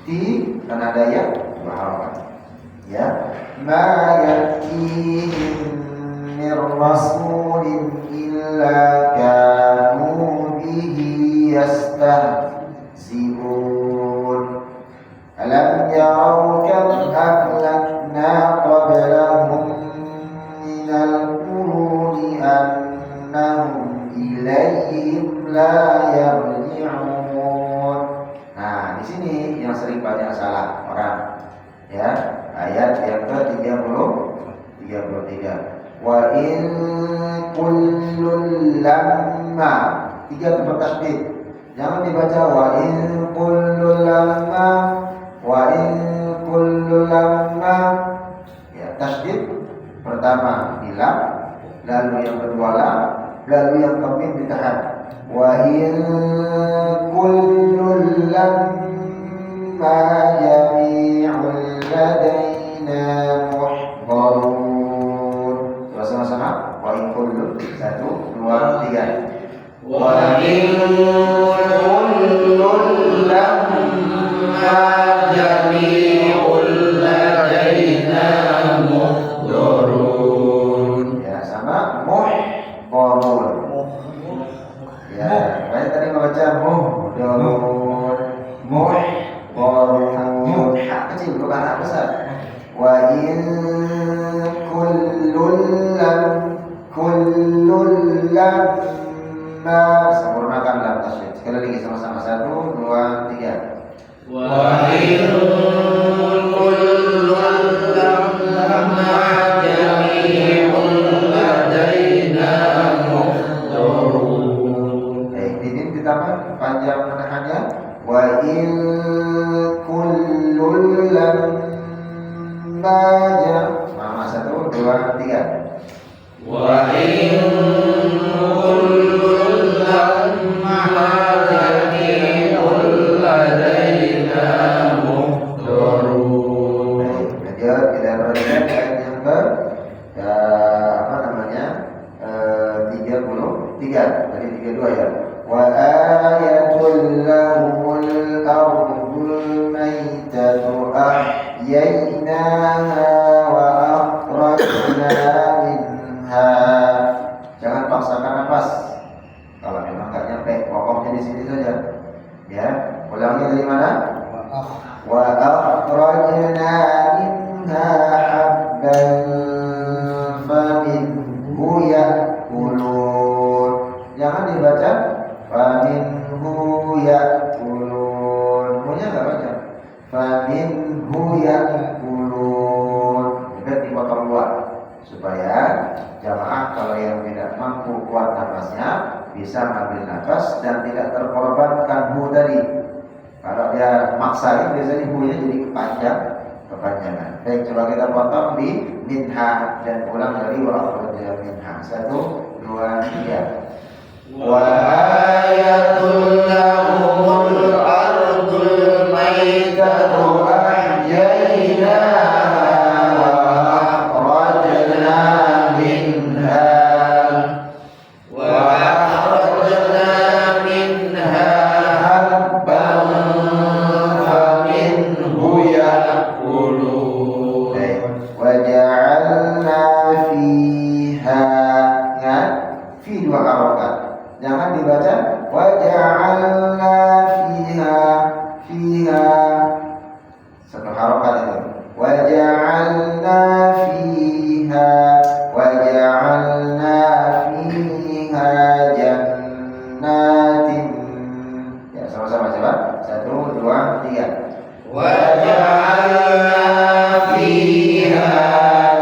Ti karena ada ya dua harakat. Ya. Ma ya'tihim mir rasulin illa yastahzi'un. Alam yarau kam ahlakna qablahum minal quruni annahum ilayhim la yarji'un. Nah, di sini yang sering banyak salah orang. Ya, ayat yang ke-33. Wa in kullun lamma. 3 tempat tasydid. Jangan dibaca wa in kullu lamma. Ya, tasydid pertama di lam, lalu yang kedua lam, lalu yang kemit ditahan. Wa in kullu lamma jami'un ladaina muhdharun. Coba sama-sama. Wa in kullu 1 2 3. Wa in kullun lamma jami'un ladaina muhdharun. Ya, sama muhdharun. Ya, saya tadi membaca muhdharun. Muhdharun. Hak kecil bukan hak besar. Wa in kullun lamma, sempurnakan lam tasydid. Sekali lagi sama-sama 1 2 3. Wa in kullun lamma jami'un ladaina muhdharun. Baik, ini ditambah panjang menahannya. Wa in kullul lamma Mama 1, 2, 3. Wa in kullun lamma jami'un ladaina muhdarun. Baik, dia tidak perhatikan ayat yang ke apa namanya 33 tadi 32 ya. Wa ayatul lahumul ardul maitatu ahyaynaha wa akhrajna minha. Jangan paksakan nafas. Kalau memang nggak nyampe, pokoknya di sini saja. Ya, ulangnya dari mana? Wa akhrajna minha habban faminhu ya'kulun. Jangan dibaca faminhu ya'kulun. Punya enggak baca? Faminhu ya'kulun. Sudah dipotong dua supaya jamaah kalau yang tidak mampu kuat nafasnya bisa mengambil nafas dan tidak terkorbankan hu tadi. Kalau dia maksain biasanya hu-nya jadi kepanjangan. Baik, coba kita potong di minha dan ulang dari wa akhrajna minha. 1, 2, 3. Wa ayatul lahumul ardul maitatu ahyaynaha wa akhrajna minha habban faminhu ya'kulun. Wa ja'alna fiha, ya, fi dua harokat. Jangan dibaca wa ja'alna fiha satu harokat itu. Wa ja'alna fiha jannatin. Ya, sama-sama coba. 1, 2, 3. Wa ja'alna fiha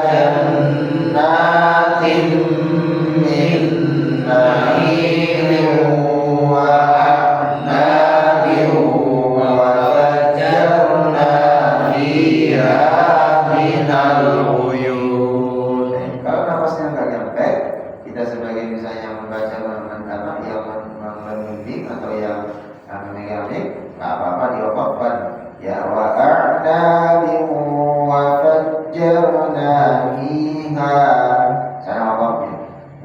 jannatin min nakhilin wa a'nabin wa fajjarna fiha minal uyun. Kalau nafasnya nggak nyampe, kita sebagai misalnya membaca yang membimbing atau yang memegang nggak apa-apa diwakafkan. Ya wa a'nabin wa fajjarna fiha. Sana wakafnya.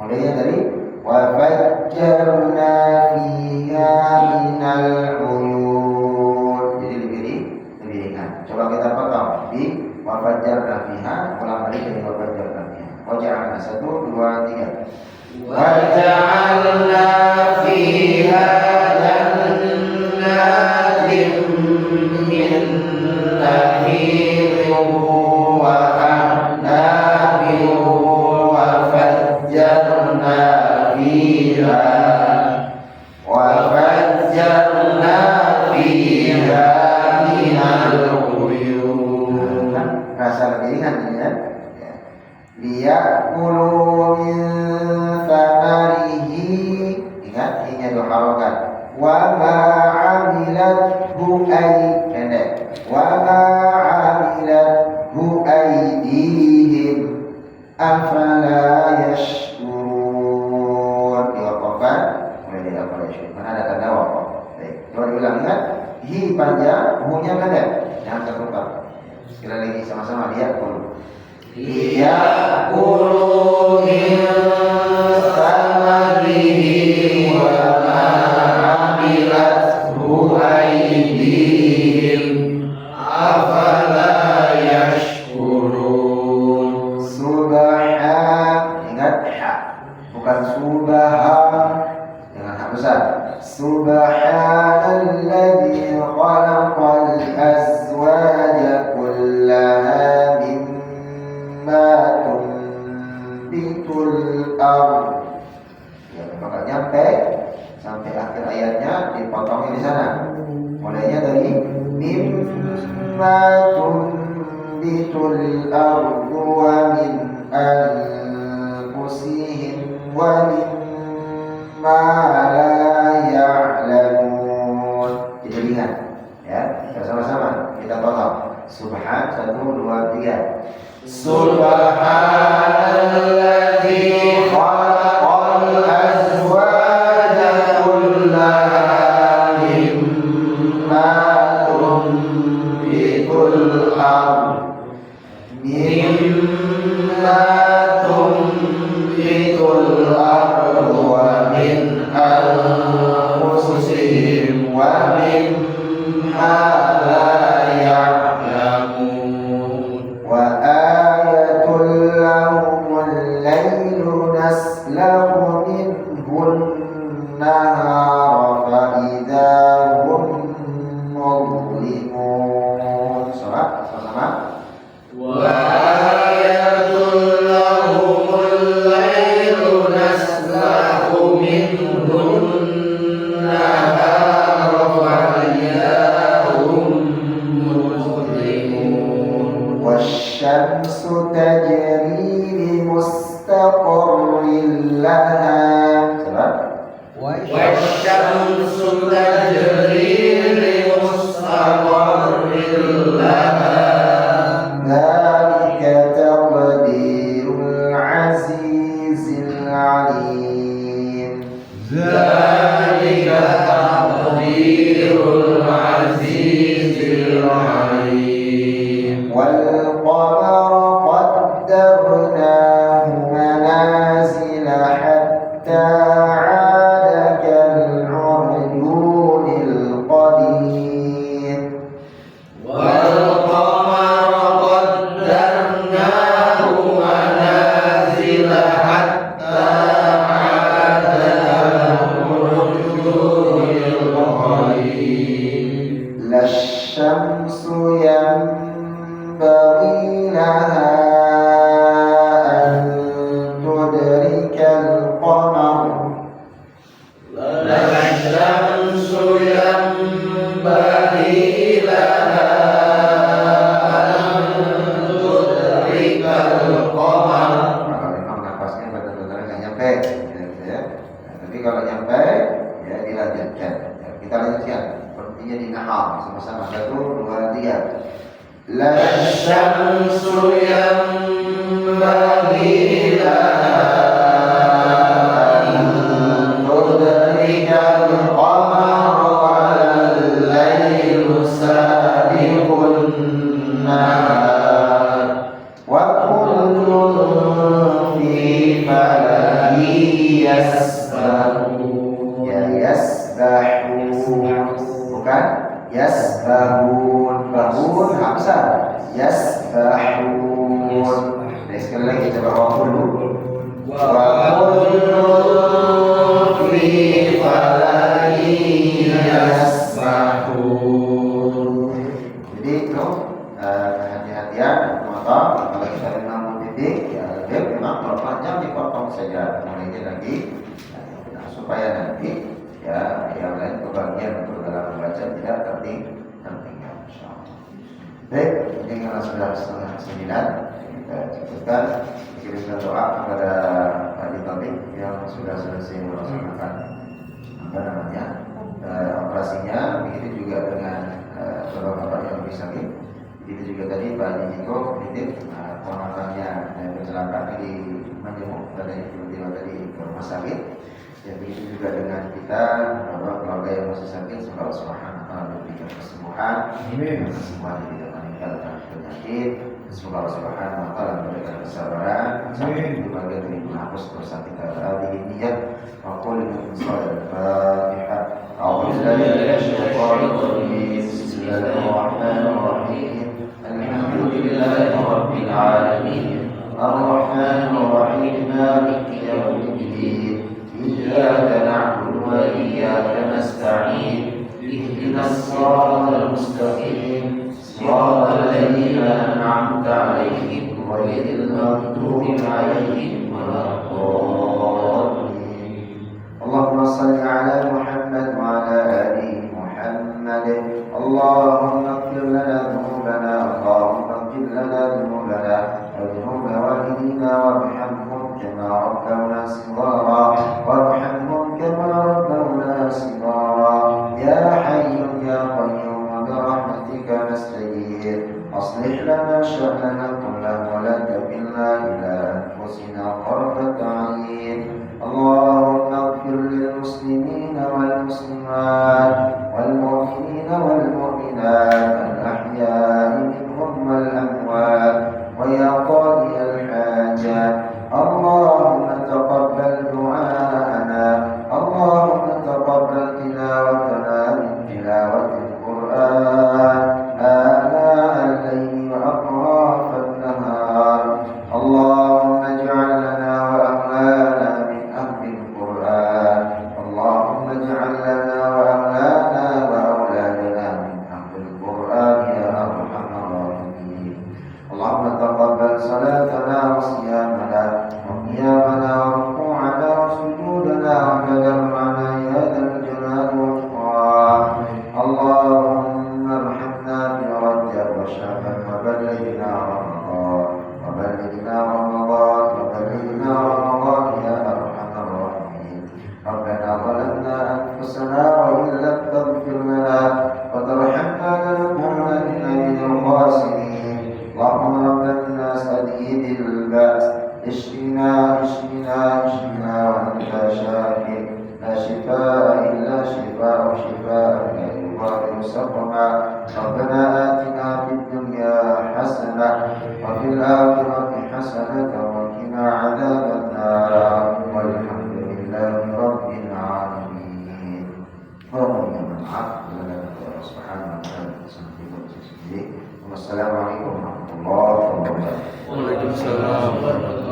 Mulainya dari wa fajjarna fiha minal uyun. Jadi lebih ringan. Coba kita potong di wa fajjarna fiha, ulang balik dari wa fajjarna fiha. Waja'alna 1, 2, 3. Wa ja'alna fiha jannatin min nakhilin wa a'nabin wa fajjarna fiha minal uyun. Rasa lebih ringan ini ya. Liya'kulu min thamarihi. Ingat, ini dua harokat. Wa ma 'amilathu pendek. Wa ma 'amilathu aydihim afala yashkurun. Diwakafkan mulai dari afala yashkurun. Mana ada tanda wakaf. Baik, coba diulang, ingat. Hi panjang, hu-nya pendek. Jangan terlupa. Sekali lagi sama-sama, liya'kulu. Liya'kulu min thamarihi wa ma 'amilathu aydihim afala yashkurun. Ingat ha, bukan subaha, dengan ha besar. Subhanalladzi khalaqal azwaja kullaha mimma tunbitul ardh. Ya, memang nggak nyampe sampai akhir ayatnya, dipotongnya di sana. Mulainya dari mimma tunbitul ardh wa min anfusihim wa mimma la ya'lamun. Subhanalladzi khalaqal azwaja kullaha mimma tunbitul ardh wa min anfusihim wa mimma la ya'lamun wa ayatul lahumul laylu naslahu minhun nahara fa idahum mudlimun. Sama-sama. Wa ayatul lahumul laylu naslahu minhun nahara fa idahum mudlimun. Wasyamsu tajri limustaqarrin laha. Wasyamsu tajri limustaqarrin laha. Dzalika taqdirul azizil alim. Dzalika taqdirul azizil alim. Wal qamara qaddarnahu manazila hatta 'ada kal'urjunil qadim. Wal qamara qaddarnahu manazila hatta 'ada kal'urjunil qadim. Lasyamsu yanbaghi laha an tudrikal qamar. Lasyamsu yanbaghi laha an tudrikal qamar. Kalau memang nafasnya betul-betul nggak nyampe, gitu ya. Tapi kalau nyampe, ya dilanjutkan. Ya, kita lanjutkan. Sepertinya di nahar sama-sama 1, 2, 3. Lasyamsu yanbaghi laha an tudrikal qamar walal laylu sabiqun nahar wa kullun fi falakin yasbahun. Ya yasbahun, bukan yasbahun. Bahun hamzah. Yasbahun. Nah, sekali lagi coba wa kullun. Wa kullun fi falakin yasbahun. Jadi itu hati-hatian motor kalau kita memang titik ya lebih memang kalau panjang dipotong saja mulainya lagi supaya nanti ya yang lain kebagian untuk dalam membaca tidak tertinggal insyaallah. Baik, ini karena sudah 8:30 kita cukupkan. Kirimkan doa kepada Pak Taufik yang sudah selesai melaksanakan operasinya. Begitu juga dengan bapak-bapak yang lebih sakit. Begitu juga tadi Pak Niko titip ponakannya yang kecelakaan di Majemuk dan tiba-tiba tadi ke rumah sakit. Ya, begitu juga dengan kita, keluarga yang masih sakit, semoga Allah Subhanahu wa taala memberikan kesembuhan. Amin. Kesembuhan yang tidak meninggalkan penyakit. Semoga Allah Subhanahu wa taala memberikan kesabaran. Amin. Berbagai dari menghapus dosa kita. Hadhihi niyyah wa qul min al-Fatihah. A'udzu billahi minasyaitonir rajim. Bismillahirrahmanirrahim. Alhamdulillahi rabbil alamin. Ar-Rahmanir Rahim. Maliki yaumiddin. إياك نعبد وإياك نستعين اهدنا الصراط المستقيم صراط الذين أنعمت عليهم غير المغضوب عليهم ولا الضالين. اللهم صل على محمد وعلى آل محمد. اللهم اغفر لنا ذنوبنا اللهم اغفر لنا ذنوبنا وذنوب والدينا وارحمهم كما ربونا صغارا وارحمهم كما ربونا صغارا يا حي يا قيوم برحمتك نستغيث. أصلح لنا شأننا كله ولا وسقما ربنا آتنا في الدنيا حسنة وفي الآخرة حسنة وقنا عذاب النار والحمد لله رب العالمين. Wassalamualaikum warahmatullahi wabarakatuh. Waalaikumsalam.